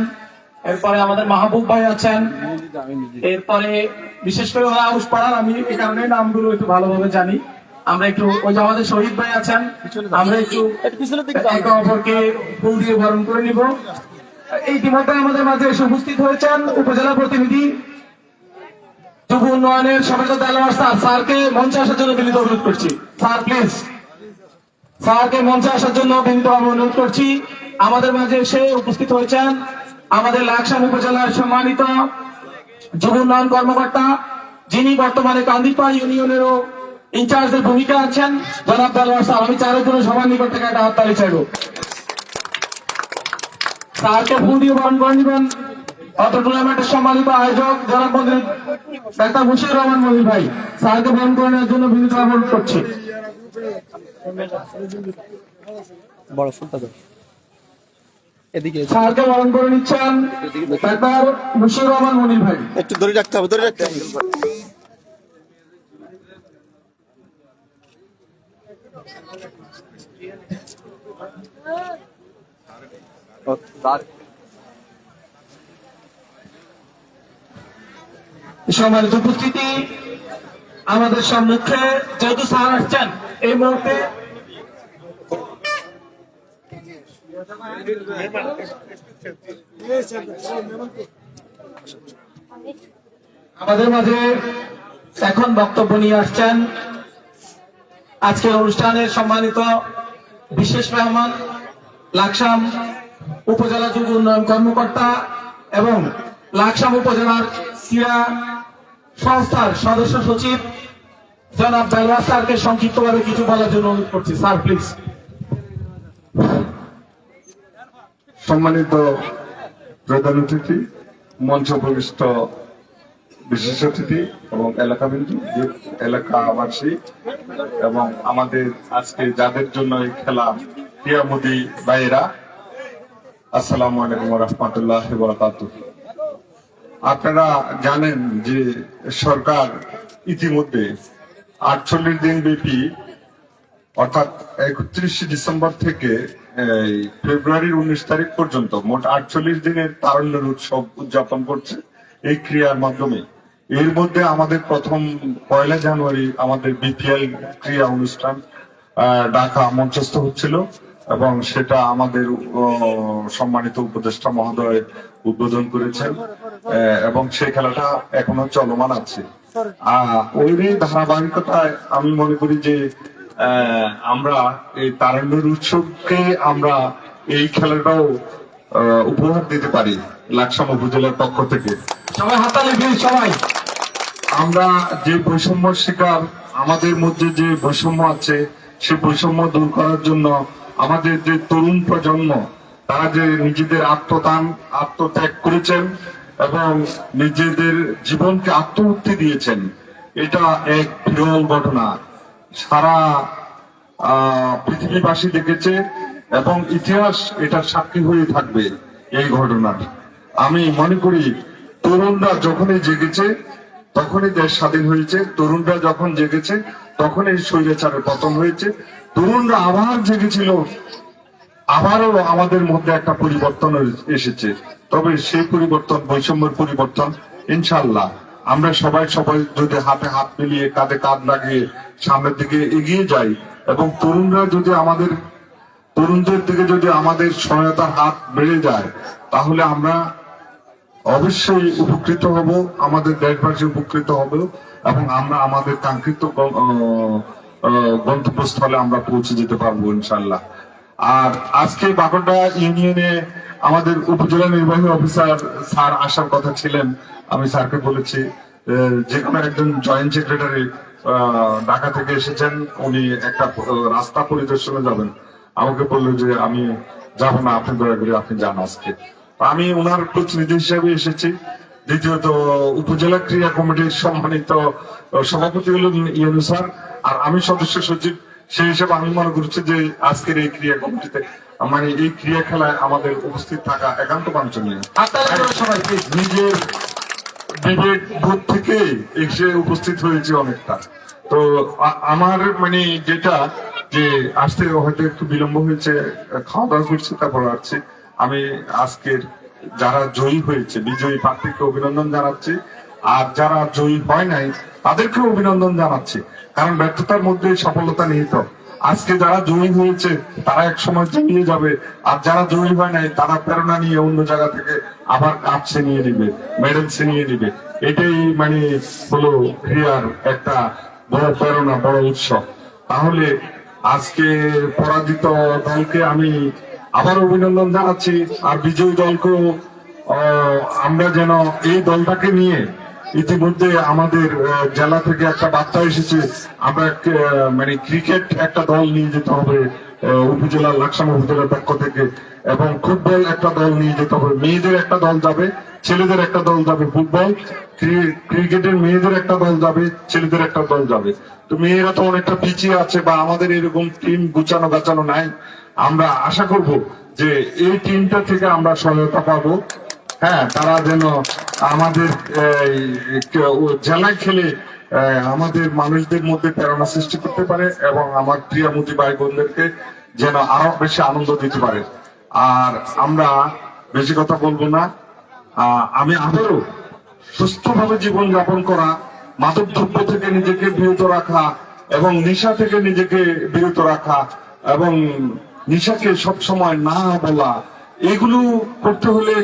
S3: এরপরে আমাদের মাহবুব ভাই আছেন, এরপরে বিশেষ করে ওরা আউশ পাড়ার, আমি এই কারণে নামগুলো একটু ভালোভাবে জানি। আমরা একটু ওই যে আমাদের শহীদ ভাই আছেন, আমরা একটু একে অপরকে ফুল দিয়ে বরণ করে নিব। ইতিমধ্যে আমাদের মাঝে এসে উপস্থিত হয়েছেন উপজেলা প্রতিনিধি যুব উন্নয়নের সমিতি দেলোয়ার স্যার। স্যারকে মঞ্চে আসার জন্য বিনীত অনুরোধ করছি। স্যার প্লিজ, স্যারকে মঞ্চে আসার জন্য বিনীত অনুরোধ করছি। আমাদের মাঝে এসে উপস্থিত হয়েছেন আমাদের লাকসাম উপজেলার সম্মানিত যুব উন্নয়ন কর্মকর্তা, যিনি বর্তমানে কান্দিপাড়া ইউনিয়নেরও ইনচার্জের ভূমিকা আছেন, জনাব দেলোয়ার স্যার। আমি চারের জন্য সবার নিকট থেকে একটা হাততালি চাইব। স্যারকে ফুল দিয়ে বরণ করে নেবেন অত টুর্নামেন্টের সম্মানিত আয়োজক জনাব মন্ত্রী ডাক্তার মুশিউর রহমান মনির ভাই। স্যারকে বরণ করে নেওয়ার জন্য বিনীত অনুরোধ করছি।
S1: বড় ফুলটা দাও এদিকে।
S3: স্যারকে বরণ করে নিচ্ছেন ডাক্তার মুশিউর রহমান মনির ভাই।
S1: একটু ধরে রাখতে হবে, ধরে রাখতে হবে।
S3: সম্মানিত উপস্থিতি, আমাদের সম্মুখে যেহেতু স্যার আসছেন এই মুহূর্তে আমাদের মাঝে এখন বক্তব্য নিয়ে আসছেন আজকের অনুষ্ঠানের সম্মানিত বিশেষ মেহমান লাকসাম উপজেলা যুব উন্নয়ন কর্মকর্তা এবং লাকসাম উপজেলার ক্রীড়া সংস্থার সদস্য সচিব জনাব দেলোয়ার স্যারকে সংক্ষিপ্তভাবে কিছু বলার জন্য অনুরোধ করছি। Sir please.
S7: সম্মানিত প্রধান অতিথি, মঞ্চ উপবিষ্ট বিশেষ অতিথি এবং এলাকাবাসী এবং আমাদের আজকে যাদের জন্য এই খেলা ক্রীড়ামোদী ভাইয়েরা, আসসালামু আলাইকুম ওয়া রাহমাতুল্লাহি ওয়া বারাকাতুহু। আপনারা জানেন যে সরকার ইতিমধ্যে 48 দিন ব্যাপী অর্থাৎ 31 ডিসেম্বর থেকে ফেব্রুয়ারির 19 তারিখ পর্যন্ত মোট 48 দিনের তারুণ্যের উৎসব উদযাপন করছে এই ক্রিয়ার মাধ্যমে। এর মধ্যে আমাদের প্রথম 1 জানুয়ারি আমাদের বিপিএল ক্রিয়া অনুষ্ঠান ঢাকা মঞ্চস্থ হচ্ছিল এবং সেটা আমাদের সম্মানিত উপদেষ্টা মহোদয় উদ্বোধন করেছেন এবং সেই খেলাটা এখনো চলমান আছে। ওই ধারাবাহিকতায় আমি মনে করি যে আমরা এই তারুণ্যের উৎসবকে আমরা এই খেলাটাও উপহার দিতে পারি লাকসাম উপজেলার পক্ষ থেকে।
S3: সবাই হাততালি প্লিজ সবাই।
S7: আমরা যে বৈষম্য শিকার, আমাদের মধ্যে যে বৈষম্য আছে সেই বৈষম্য দূর করার জন্য আমাদের যে তরুণ প্রজন্ম তারা যে নিজেদের আত্মত্যাগ করেছেন এবং নিজেদের জীবনকে আত্মহুতি দিয়েছেন, এটা এক বিরল ঘটনা। সারা পৃথিবীবাসী দেখেছে এবং ইতিহাস এটার সাক্ষী হয়ে থাকবে এই ঘটনার। আমি মনে করি তরুণরা যখনই জেগেছে তখনই দেশ স্বাধীন হয়েছে, তরুণরা যখন জেগেছে তখনই স্বৈরাচারের পতন হয়েছে। তরুণরা আবার জেগেছিল, আবারও আমাদের মধ্যে একটা পরিবর্তন এসেছে। তবে সেই পরিবর্তন বৈষম্যের পরিবর্তন। ইনশাআল্লাহ আমরা সবাই যদি হাতে হাত মিলিয়ে কাঁধে কাঁধ লাগিয়ে সামনের দিকে এগিয়ে যাই এবং তরুণদের দিকে যদি আমাদের সহায়তার হাত বেড়ে যায় তাহলে আমরা অবশ্যই উপকৃত হব, আমাদের দেশবাসী উপকৃত হবে এবং আমরা আমাদের কাঙ্ক্ষিত গন্তব্যস্থলে আমরা পৌঁছে যেতে পারবো ইনশাল্লাহ। আর আজকে বাগড়া ইউনিয়নে আমাদের উপজেলা নির্বাহী অফিসার স্যার আসার কথা ছিলেন। আমি স্যারকে বলেছি যে কোনো একজন জয়েন্ট সেক্রেটারি ঢাকা থেকে এসেছেন, উনি একটা রাস্তা পরিদর্শনে যাবেন। আমাকে বললো যে আমি যাব না, আপনি দয়া করে আপনি যান আজকে। আমি ওনার প্রতিনিধি হিসেবে এসেছি। দ্বিতীয়ত উপজেলা ক্রীড়া কমিটির সম্মানিত সভাপতি হলেন ইউনু স্যার, আর আমি সদস্য সচিব। সেই হিসেবে আমি মনে করছি যে আজকের এই ক্রীড়া কমিটিতে মানে এই ক্রীড়া খেলায় আমাদের উপস্থিত থাকা একান্ত বাঞ্ছনীয়। নিজের বিবেক বোধ থেকে এসে উপস্থিত হয়েছে অনেকটা। তো আমার মানে যেটা যে আসতে হয়তো একটু বিলম্ব হয়েছে, খাওয়া দাওয়া করছি তারপর আসছি। আমি আজকের যারা জয়ী হয়েছে বিজয়ী প্রার্থীকে অভিনন্দন জানাচ্ছি, আর যারা জয়ী হয় নাই তাদেরকেও অভিনন্দন জানাচ্ছি, কারণ ব্যর্থতার মধ্যে সফলতা নিহিত। আজকে যারা জয়ী হয়েছে তারা এক সময় জয়ী যাবে, আর যারা জয়ী হয় নাই তারা প্রেরণা নিয়ে অন্য জায়গা থেকে আবার কাপ ছিনিয়ে নিবে, মেডেল ছিনিয়ে নিবে। এটাই মানে হলো ক্রীড়ার একটা বড় প্রেরণা, বড় উৎসব। তাহলে আজকে পরাজিত দলকে আমি আবার অভিনন্দন জানাচ্ছি, আর বিজয়ী দলকেও আমরা যেন এই দলটাকে নিয়ে ইতিমধ্যে আমাদের জেলা থেকে একটা বার্তা এসেছে, আমরা মানে ক্রিকেট একটা দল নিয়ে যেতে হবে উপজেলার লাকসাম উপজেলার পক্ষ থেকে, এবং ফুটবল একটা দল নিয়ে যেতে হবে। মেয়েদের একটা দল যাবে, ছেলেদের একটা দল যাবে। ফুটবল ক্রিকেটের মেয়েদের একটা দল যাবে, ছেলেদের একটা দল যাবে। তো মেয়েরা তো অনেকটা পিছিয়ে আছে বা আমাদের এরকম টিম গুছানো গাছানো নাই। আমরা আশা করব যে এই টিমটা থেকে আমরা সহায়তা পাবো। হ্যাঁ, তারা যেন আমাদের জেলায় খেলে আমাদের মানুষদের মধ্যে প্রেরণা সৃষ্টি করতে পারে এবং আমার ক্রীড়ামন্ত্রী ভাই বোনদেরকে যেন আরো বেশি আনন্দ দিতে পারে। আর আমরা বেশি কথা বলবো না। আমি আবারও সুস্থভাবে জীবন যাপন করা, মাদক দ্রব্য থেকে নিজেকে বিরত রাখা এবং নেশা থেকে নিজেকে বিরত রাখা এবং নেশাকে সবসময় না বলা, এগুলো করতে হলে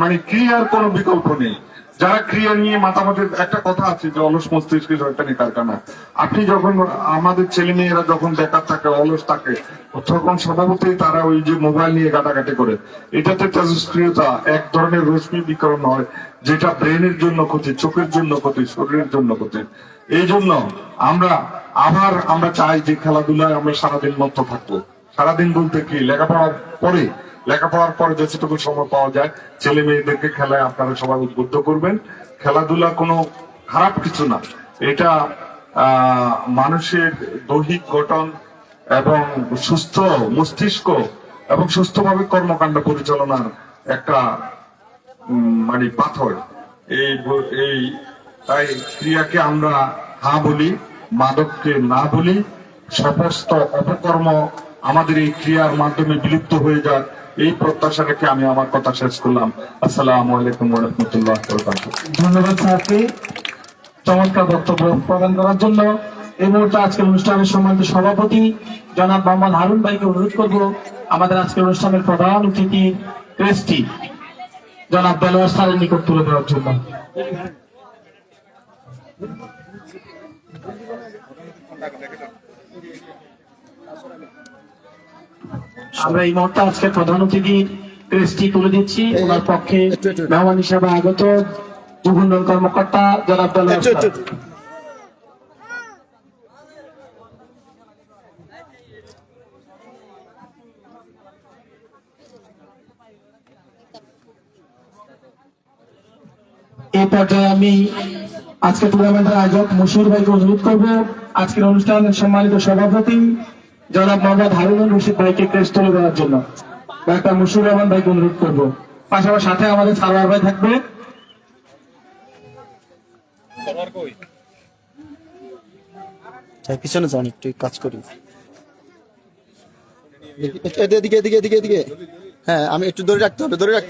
S7: মানে ক্রিয়ার কোনো বিকল্প নেই। যারা ক্রিয়া নিয়ে মাতামাতির একটা কথা আছে যে অলস মস্তিষ্কে শয়তানি কারখানা। আপনি যখন আমাদের ছেলে মেয়েরা যখন বেকার থাকে, অলস থাকে, তখন স্বভাবতই তারা ওই যে মোবাইল নিয়ে ঘাটাঘাটি করে। এটাতে তেজস্ক্রিয়তা এক ধরনের রশ্মি বিকরণ হয়, যেটা ব্রেনের জন্য ক্ষতি, চোখের জন্য ক্ষতি, শরীরের জন্য ক্ষতি। এই জন্য আমরা চাই যে খেলাধুলায় আমরা সারাদিন মত্ত থাকবো। সারাদিন বলতে কি, লেখাপড়ার পরে যতটুকু সময় পাওয়া যায় ছেলে মেয়েদেরকে খেলায় আপনারা সবাই উদ্বুদ্ধ করবেন। খেলাধুলা কোনো খারাপ কিছু না, এটা মানুষের দৈহিক গঠন এবং সুস্থ মস্তিষ্ক এবং সুস্থভাবে কর্মকাণ্ড পরিচালনার একটা মানে পাথর। এই তাই ক্রিয়াকে আমরা হা বলি, মাদককে না বলি, সমস্ত অপকর্ম আমাদের এই ক্রিয়ার মাধ্যমে বিলুপ্ত হয়ে যায়, এই প্রত্যাশা রেখে আমি আমার কথা শেষ করলাম। আসসালামু আলাইকুম ওয়া রাহমাতুল্লাহি ওয়া বারাকাতুহু।
S3: ধন্যবাদ স্যারকে চমৎকার বক্তব্য প্রদান করার জন্য। এই মুহূর্তে আজকের অনুষ্ঠানের সম্মানিত সভাপতি জনাব মোহাম্মদ হারুন ভাইকে অনুরোধ করব আমাদের আজকের অনুষ্ঠানের প্রধান অতিথি ক্রেস্টি জনাব দেলোয়ার স্যারের নিকট তুলে দেওয়ার জন্য। আমরা এই মুহূর্তে আজকের প্রধান অতিথি ক্রেস্টি তুলে দিচ্ছি। ওনার পক্ষে মেহমান হিসেবে আগত যুবমণ্ডল কর্মকর্তা জনাব দেলোয়ার স্যার। এই পর্যায়ে আমি আজকে টুর্নামেন্টের আয়োজক মশিউর ভাইকে অনুরোধ করব আজকের অনুষ্ঠানের সম্মানিত সভাপতি জনাব মোহাম্মদ হারুন রশিদ ভাইকে ক্রেস্ট তুলে দেওয়ার জন্য ডাক্তার মশিউর রহমান ভাইকে অনুরোধ করব। পাশাপাশি সাথে আমাদের সারোয়ার ভাই থাকবে।
S1: পিছনে যান, একটু কাজ করি। এদিকে এদিকে এদিকে এদিকে, হ্যাঁ আমি একটু ধরে রাখতে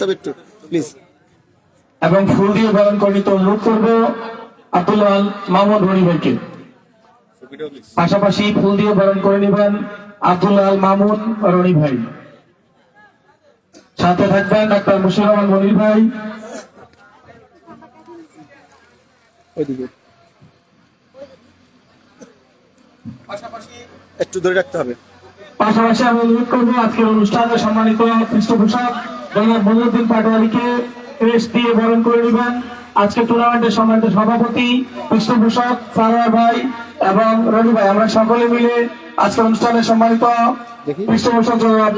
S1: হবে একটু প্লিজ।
S3: এবং ফুল দিয়ে বরণ করিতে অনুরোধ করব আব্দুল মাহমুদ রনি ভাইকে। পাশাপাশি ফুল দিয়ে বরণ করে নেবেন আব্দুল মামুন রনি ভাই। সাথে থাকবেন ডাক্তার মুশিউর রহমান মনির ভাই।
S1: একটু ধরে রাখতে হবে।
S3: পাশাপাশি আমি অনুরোধ করবো আজকের অনুষ্ঠানে সম্মানিত পৃষ্ঠপোষক জনাব মনিরুদ্দিন পাটোয়ারিকে ক্রেস্ট দিয়ে বরণ করে নেবেন। আজকে টুর্নামেন্টের সম্মানিত সভাপতি পৃষ্ঠপোষক সারোয়ার ভাই এবং রনি ভাই, আমরা সকলে মিলে আজকের অনুষ্ঠানের সম্মানিত পৃষ্ঠপোষক জনাব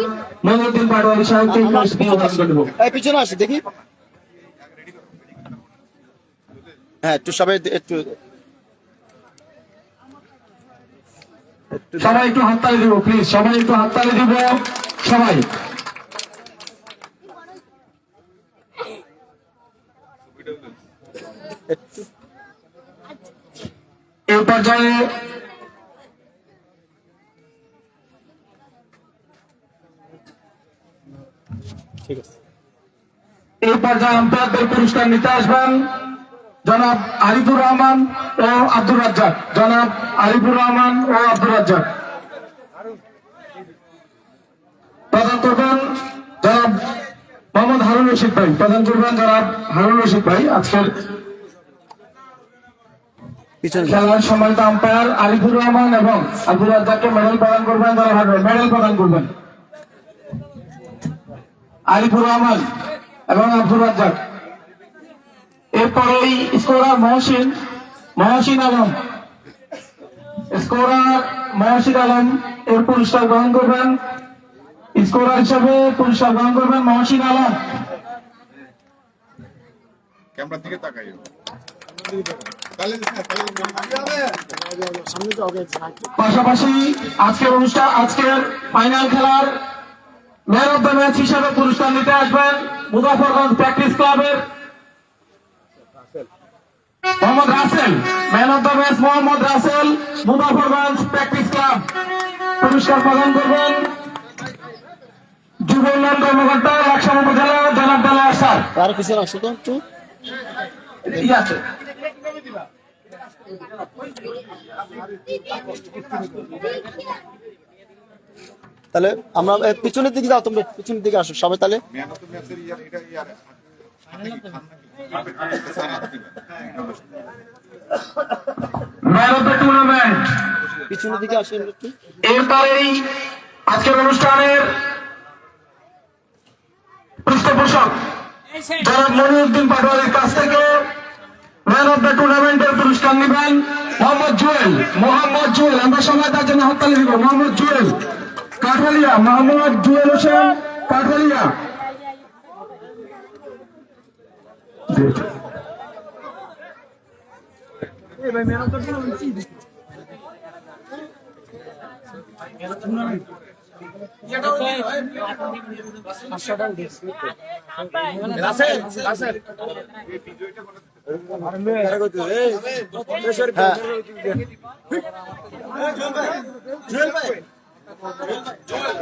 S3: মনিরুদ্দিন পাটোয়ারি সাহেবকে ক্রেস্ট দিয়ে বরণ করে নেব।
S1: পিছনে আসি দেখি। হ্যাঁ একটু সবাই একটু
S3: সবাই একটু হাততালি দিব প্লিজ, সবাই একটু হাততালি দিব সবাই। এই পর্যায়ে আম্পায়ারদের পুরস্কার নিতে আসবেন জনাব আরিফুর রহমান ও আব্দুর রাজ্জাক। জনাব আরিফুর রহমান ও আব্দুর রাজ্জাক প্রদান করবেন জনাব মোহাম্মদ হারুন রশিদ ভাই। প্রদান করবেন জনাব হারুন রশিদ ভাই। আজকের খেলার সম্মানিত আম্পায়ার আরিফুর রহমান এবং আব্দুর রাজ্জাককে মেডেল প্রদান করবেন। মেডেল প্রদান করবেন আরিফুর রহমান এবং আব্দুর রাজ্জাক। এরপরেই স্কোরার মহসিন আলম, এর পুরস্কার গ্রহণ করবেন। স্কোরার হিসাবে পুরস্কার গ্রহণ করবেন মহসিন আলম। পাশাপাশি আজকের ফাইনাল খেলার ম্যান অব দ্য ম্যাচ হিসাবে পুরস্কার নিতে আসবেন মুজাফরগঞ্জ প্র্যাকটিস ক্লাবের Mohammad Rasel. Man of the match Mohammad Rasel, Muzaffarganj practice club. পুরস্কার প্রদান করবেন যুব উন্নয়ন কর্মকর্তা লাকসাম উপজেলা জনাব দেলোয়ার স্যার।
S1: তার পিছনে আসো তো একটু।
S3: আছে
S1: তাহলে আমরা পিছনের দিকে যাও, তোমরা পিছনের দিকে আসো সবাই। তাহলে
S3: ম্যান অব দ্য টুর্নামেন্ট
S1: পিছনের দিকে আসেন একটু।
S3: এরপরেই আজকের অনুষ্ঠানের পৃষ্ঠপোষক জনাব মনিরুদ্দিন পাটোয়ারির কাছ থেকে ম্যান অব দ্য টুর্নামেন্টের পুরস্কার নেবেন মোহাম্মদ জুয়েল। আমরা সবাই তার জন্য হাততালি দিব। Mohammad Jewel Kathalia, Mohammad Jewel Hossain Kathalia.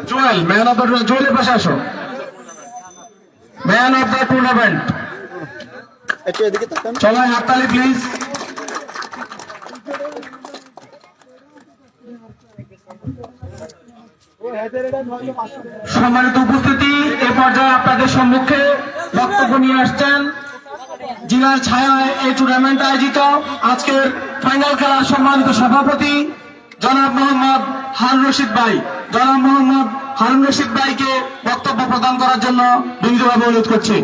S3: Jewel, man of the জুয়েলের পাশে আসো। ম্যান অফ দ্য টুর্নামেন্ট,
S1: একটু এদিকে তাকান।
S3: সবাই হাততালি প্লিজ। সম্মানিত উপস্থিতি, এ পর্যায়ে আপনাদের সম্মুখে বক্তব্য নিয়ে আসছেন জেলার ছায়ায় এই টুর্নামেন্ট আয়োজিত আজকের ফাইনাল খেলার সম্মানিত সভাপতি জনাব মোহাম্মদ হারুন রশিদ ভাই। জনাব মোহাম্মদ হারুন রশিদ ভাইকে বক্তব্য প্রদান করার জন্য বিনীতভাবে অনুরোধ করছি।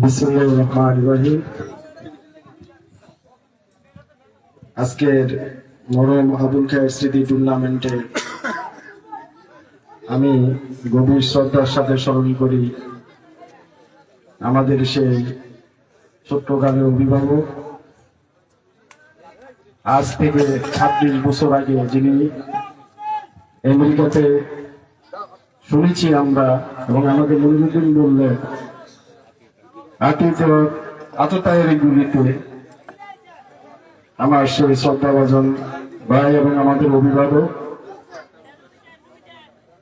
S5: বিসমিল্লাহির রহমানির রহিম। আজকের মরম আবুল খায়ের স্মৃতি টুর্নামেন্টে আমি গভীর শ্রদ্ধার সাথে স্মরণ করি আমাদের সেই ছোট্টকালের অভিভাবক, আজ থেকে 26 বছর আগে যিনি আমেরিকাতে শুনেছি আমরা, এবং আমাকে মনিরুদ্দিন বললেন আততায়ের গুলিতে আমার সেই শ্রদ্ধাভাজন ভাই এবং আমাদের অভিভাবক,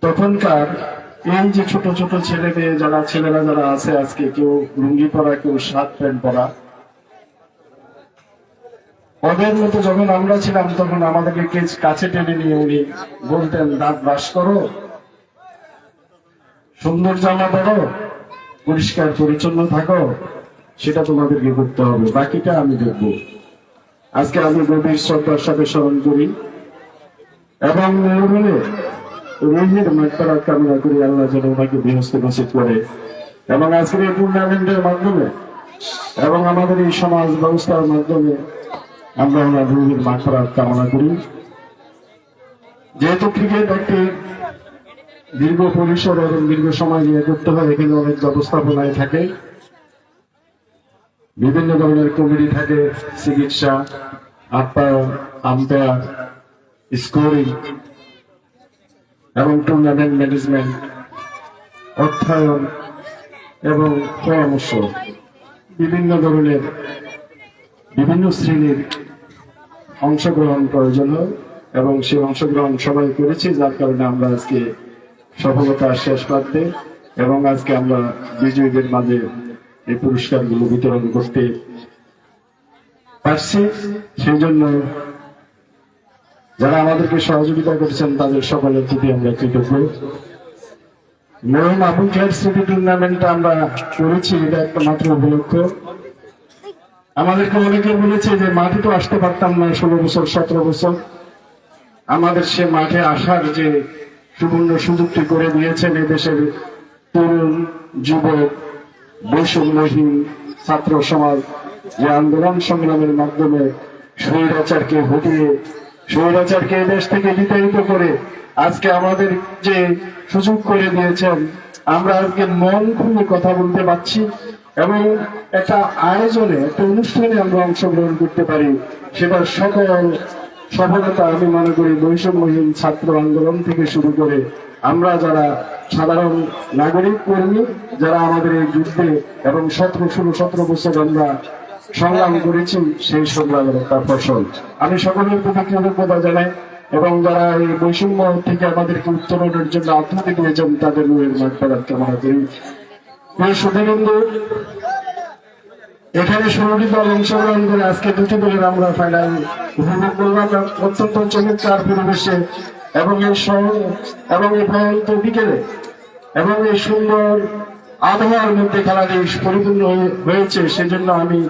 S5: তখনকার এই যে ছোট ছোট ছেলে মেয়ে ছেলেরা যারা আছে আজকে, কেউ লুঙ্গি পরা, কেউ শার্ট প্যান্ট পরা, ওদের মতো যখন আমরা ছিলাম তখন আমাদেরকে কাছে টেনে নিয়ে উনি বলতেন, দাঁত ব্রাশ করো, সুন্দর জামা পরো, পরিষ্কার পরিচ্ছন্ন থাকো, সেটা তোমাদেরকে করতে হবে, বাকিটা আমি দেখব। আজকে আমি গভীর শ্রদ্ধার সাথে স্মরণ করি এবং রোহির মাগফিরাত কামনা করি, আল্লাহ যেন ওনাকে বেহেশতে নসিব করে। এবং আজকের এই টুর্নামেন্টের মাধ্যমে এবং আমাদের এই সমাজ ব্যবস্থার মাধ্যমে আমরা ওনার রোহির মাগফিরাত কামনা করি। যেহেতু ক্রিকেট একটি দীর্ঘ পরিসর এবং দীর্ঘ সময় নিয়ে করতে হয়, এখানে অনেক ব্যবস্থাপনায় থাকে, বিভিন্ন ধরনের কমিটি থাকে, চিকিৎসা, আপ্যায়ন, আম্পায়ার, স্কোরিং এবং টুর্নামেন্ট ম্যানেজমেন্ট, অর্থায়ন এবং পরামর্শ, বিভিন্ন ধরনের বিভিন্ন শ্রেণীর অংশগ্রহণ প্রয়োজন হয় এবং সেই অংশগ্রহণ সবাই করেছি, যার কারণে আমরা আজকে সফলতার শেষ প্রান্তে এবং আজকে আমরা বিজয়ীদের মাঝে এই পুরস্কারগুলো বিতরণ করতে পারছি। সেই জন্য যারা আমাদেরকে সহযোগিতা করেছেন তাদের সকলের প্রতি আমরা কৃতজ্ঞ। মরহুম আবুল খায়ের স্মৃতি টুর্নামেন্টটা আমরা করেছি, এটা একটা মাত্র উপলক্ষ। আমাদেরকে অনেকে বলেছে যে মাঠে তো আসতে পারতাম না, 16 বছর 17 বছর। আমাদের সে মাঠে আসার যে সুবর্ণ সুযোগটি করে দিয়েছেন এদেশের তরুণ যুবক বৈষম্যহীন ছাত্র সমাজ, যে আন্দোলন সংগ্রামের মাধ্যমে স্বৈরাচারকে হটিয়ে স্বৈরাচারকে এদেশ থেকে বিতাড়িত করে আজকে আমাদের যে সুযোগ করে দিয়েছেন, আমরা আজকে মন খুলে কথা বলতে পারছি এবং একটা আয়োজনে, একটা অনুষ্ঠানে আমরা অংশগ্রহণ করতে পারি। সেটার সকল সফলতা আমি মনে করি বৈষম্যহীন ছাত্র আন্দোলন থেকে শুরু করে আমরা যারা সাধারণ নাগরিক কর্মী, যারা আমাদের এই যুদ্ধে এবং 16-17 বছর আমরা সংগ্রাম করেছি, সেই সংগ্রামের একটা ফসল। আমি সকলের প্রতি কৃতজ্ঞতা জানাই এবং যারা এই বৈষম্য থেকে আমাদেরকে উত্তরণের জন্য আত্মহত্যা দিয়েছেন তাদের রুহের মাগফিরাত কামনা করি। শুধুবন্ধু, এখানে 16টি দল অংশগ্রহণ করে আজকে 2টি দলের আমরা ফাইনাল উপভোগ করলাম অত্যন্ত চমৎকার পরিবেশে এবং এই ভয়ন্ত বিকেলে এবং এই সুন্দর আবহাওয়ার মধ্যে খেলাটি পরিপূর্ণ হয়েছে। সেজন্য আমি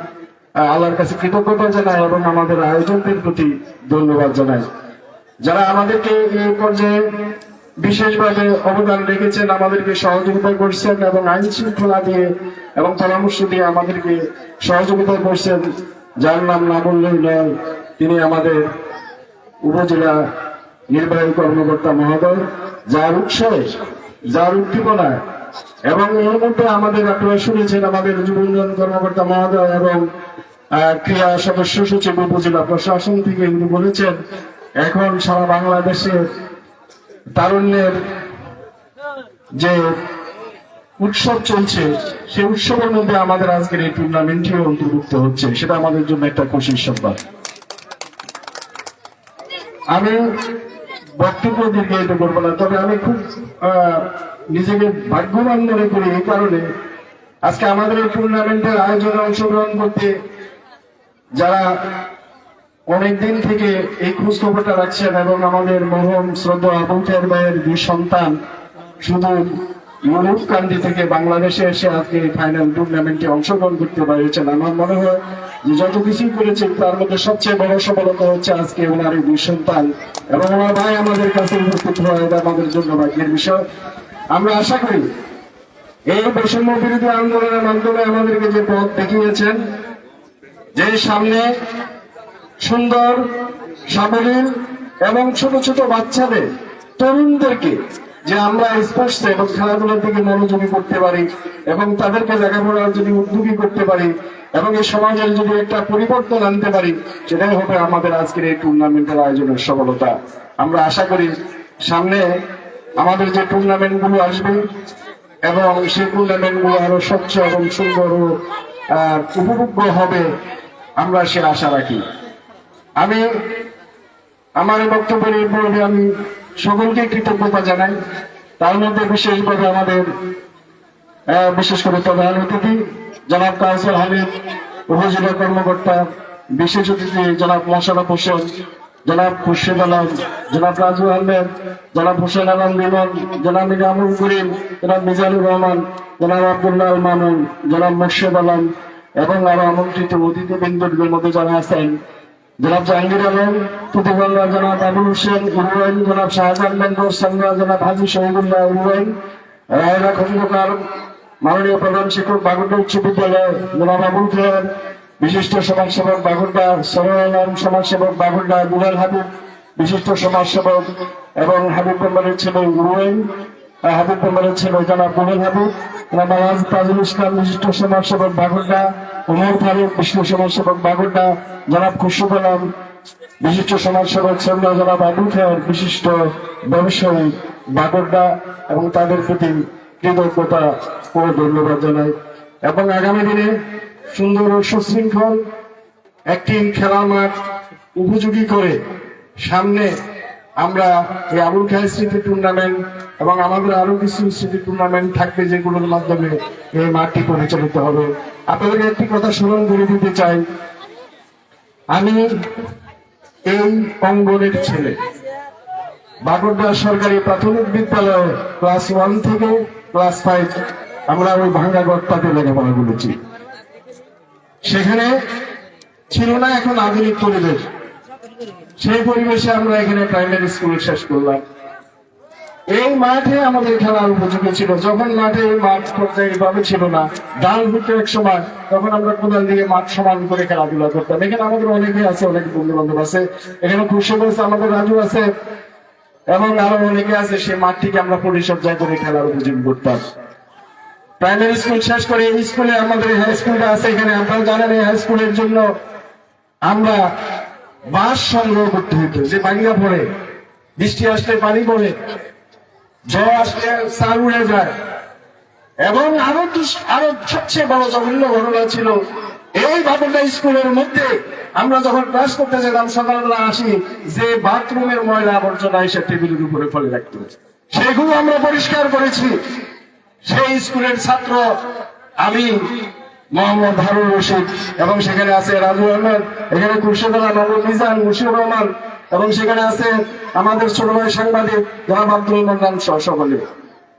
S5: আল্লাহর কাছে কৃতজ্ঞতা জানাই এবং আমাদের আয়োজকদের প্রতি ধন্যবাদ জানাই, যারা আমাদেরকে এই পর্যায়ে বিশেষভাবে অবদান রেখেছেন, আমাদেরকে সহযোগিতা করছেন এবং আইন শৃঙ্খলা দিয়ে এবং পরামর্শ দিয়ে আমাদেরকে সহযোগিতা করছেন। যার নাম না বললেই নয়, তিনি আমাদের উপজেলা নির্বাহী কর্মকর্তা মহোদয়, যার উৎসাহে, যার উদ্দীপনায় এবং এর মধ্যে আমাদের আপনারা শুনেছেন আমাদের যুব উন্নয়ন কর্মকর্তা মহোদয় এবং ক্রীড়া সদস্য সচিব উপজেলা প্রশাসন থেকে উনি বলেছেন এখন সারা বাংলাদেশে তারুণ্যের যে উৎসব চলছে সেই উৎসবের মধ্যে আমাদের আজকের এই টুর্নামেন্টটিও অন্তর্ভুক্ত হচ্ছে, সেটা আমাদের জন্য একটা খুশির সংবাদ। আমি বক্তব্য দীর্ঘায়িত করবো না, তবে আমি খুব নিজেকে ভাগ্যবান মনে করি এই কারণে আজকে আমাদের এই টুর্নামেন্টের আয়োজনে অংশগ্রহণ করতে যারা অনেকদিন থেকে এই খোঁজ খবরটা রাখছেন এবং আমাদের মরহুম শ্রদ্ধা আবুল খায়ের ভাইয়ের দুই সন্তান শুধু মুরুবকান্দি থেকে বাংলাদেশে এসে আজকে এই ফাইনাল টুর্নামেন্টে অংশগ্রহণ করতে পেরেছেন। আমার মনে হয় যে যত কিছুই করেছেন তার মধ্যে সবচেয়ে বড় সফলতা হচ্ছে আজকে ওনার এই দুই সন্তান এবং আমার ভাই আমাদের কাছে উপস্থিত হওয়া, এটা আমাদের জন্য ভাগ্যের বিষয়। আমরা আশা করি এই বৈষম্য বিরোধী আন্দোলনের মাধ্যমে আমাদেরকে যে পথ দেখিয়েছেন, যে সামনে সুন্দর সাবলীল এবং ছোট ছোট বাচ্চাদের তরুণদেরকে যে আমরা স্পোর্টস এবং খেলাধুলার দিকে মনোযোগী করতে পারি এবং তাদেরকে লেখাপড়ার যদি উদ্যোগী করতে পারি এবং এই সমাজের যদি একটা পরিবর্তন আনতে পারি, সেটাই হবে আমাদের আজকের এই টুর্নামেন্টের আয়োজনের সফলতা। আমরা আশা করি সামনে আমাদের যে টুর্নামেন্ট গুলো আসবে এবং সেই টুর্নামেন্ট গুলো আরো স্বচ্ছ এবং সুন্দর ও উপভোগ্য হবে, আমরা সে আশা রাখি। আমি আমার বক্তব্যের এই পর্বে আমি সকলকে কৃতজ্ঞতা জানাই, তার মধ্যে বিশেষভাবে আমাদের বিশেষ করে প্রধান অতিথি জনাব কাউসার হামিদ, উপজেলা কর্মকর্তা, বিশেষ অতিথি জনাব মোশাররফ হোসেন, জনাব খুরশেদ আলম, জনাব রাজু আহমেদ, জনাব হোসেন আলম লিমন, জনাব মিজানুল করিম, জনাব মিজানুর রহমান, জনাব আব্দুল্লাহ আল মামুন, জনাব মুর্শেদ আলম এবং আরো আমন্ত্রিত অতিথিবৃন্দদের মধ্যে যারা আছেন জনাব জাহাঙ্গীর আলম, প্রতিবন্ধা জনাব আবুল হোসেন উরুয়াইন, জনাব শাহজাহান বেঙ্গল সাংরা, জনাব হাজি শহীদুল্লাহ উরুয়াইন, রায়রা খন্দকার, মাননীয় প্রধান শিক্ষক বাগুড়া উচ্চ বিদ্যালয় জনাব আবুল খায়ের, বিশিষ্ট সমাজসেবক বাগুড়া সরোয়ার আলম, সমাজসেবক বাগুড়া দুলাল হাবিব, বিশিষ্ট সমাজসেবক এবং হাবিব মেম্বারের ছেলে উরুয়াইন, হাবিব মেম্বারের ছেলে জনাব দুলাল হাবিব, জনাব আলাজ তাজুল ইসলাম, বিশিষ্ট সমাজসেবক বাগুড়া, উমর ফারুক, বিশিষ্ট সমাজসেবক বাগুড়া, জনাব খুরশেদ আলম, বিশিষ্ট সমাজসেবক সন্ধ্যা, জনাব আবুল খায়ের, বিশিষ্ট ব্যবসায়ী বাগুড়া, এবং তাদের প্রতি কৃতজ্ঞতা ও ধন্যবাদ জানাই। এবং আগামী দিনে সুন্দর ও সুশৃঙ্খল একটি খেলার মাঠ উপযোগী করে সামনে আমরা এই আবুল খায়ের স্মৃতি টুর্নামেন্ট এবং আমাদের আরো কিছু স্মৃতি টুর্নামেন্ট থাকবে যেগুলোর মাধ্যমে এই মাঠটি পরিচালিত হবে। আপনাদেরকে একটি কথা স্মরণ করে দিতে চাই, আমি এই অঙ্গনের ছেলে। বাগুড়া সরকারি প্রাথমিক বিদ্যালয়ে ক্লাস 1 থেকে ক্লাস 5 আমরা ওই ভাঙ্গা গর্তাতে লেখাপড়া করেছি। সেখানে ছিল না এখন আধুনিক পরিবেশ, সেই পরিবেশে আমরা এখানে প্রাইমারি স্কুল শেষ করলাম। এই মাঠে আমাদের খেলার উপযোগী ছিল। যখন মাঠে মাঠ পর্যায়ভাবে ছিল না, ডাল হতো এক সময়, তখন আমরা কোদাল দিয়ে মাঠ সমান করে খেলাধুলা করতাম। এখানে আমাদের অনেকে আছে, অনেক বন্ধু বান্ধব আছে, এখানে খুরশেদ আছে, আমাদের রাজু আছে এবং আরো অনেকে আছে। সেই মাঠটিকে আমরা পরিচর্যা করে খেলার উপযোগী করতাম। প্রাইমারি স্কুল শেষ করে এই স্কুলে আমাদের হাই স্কুলটা আছে। এখানে আপনারা জানেন এই হাই স্কুলের জন্য আমরা বাঁশ সংগ্রহ করতে হতো, যে ভাঙ্গা পড়ে, বৃষ্টি আসলে পানি পড়ে, ঝড় আসলে চাল উড়ে যায়। এবং আরো সবচেয়ে বড় জঘন্য ঘটনা ছিল, এই বাগুড়া স্কুলের মধ্যে আমরা যখন ক্লাস করতে যেতাম সকালবেলা আসি, যে বাথরুমের ময়লা আবর্জনা এসে টেবিলের উপরে ফেলে রাখতে, সেগুলো আমরা পরিষ্কার করেছি। সেই স্কুলের ছাত্র আমি মোহাম্মদ হারুন রশিদ, এবং সেখানে আছে রাজু আহমেদ, এখানে খুরশেদ আলম, মিজান, মুশিউর রহমান, এবং সেখানে আছে আমাদের ছোট ভাই সাংবাদিক জনাব আব্দুল মান্নান সহ সকলে।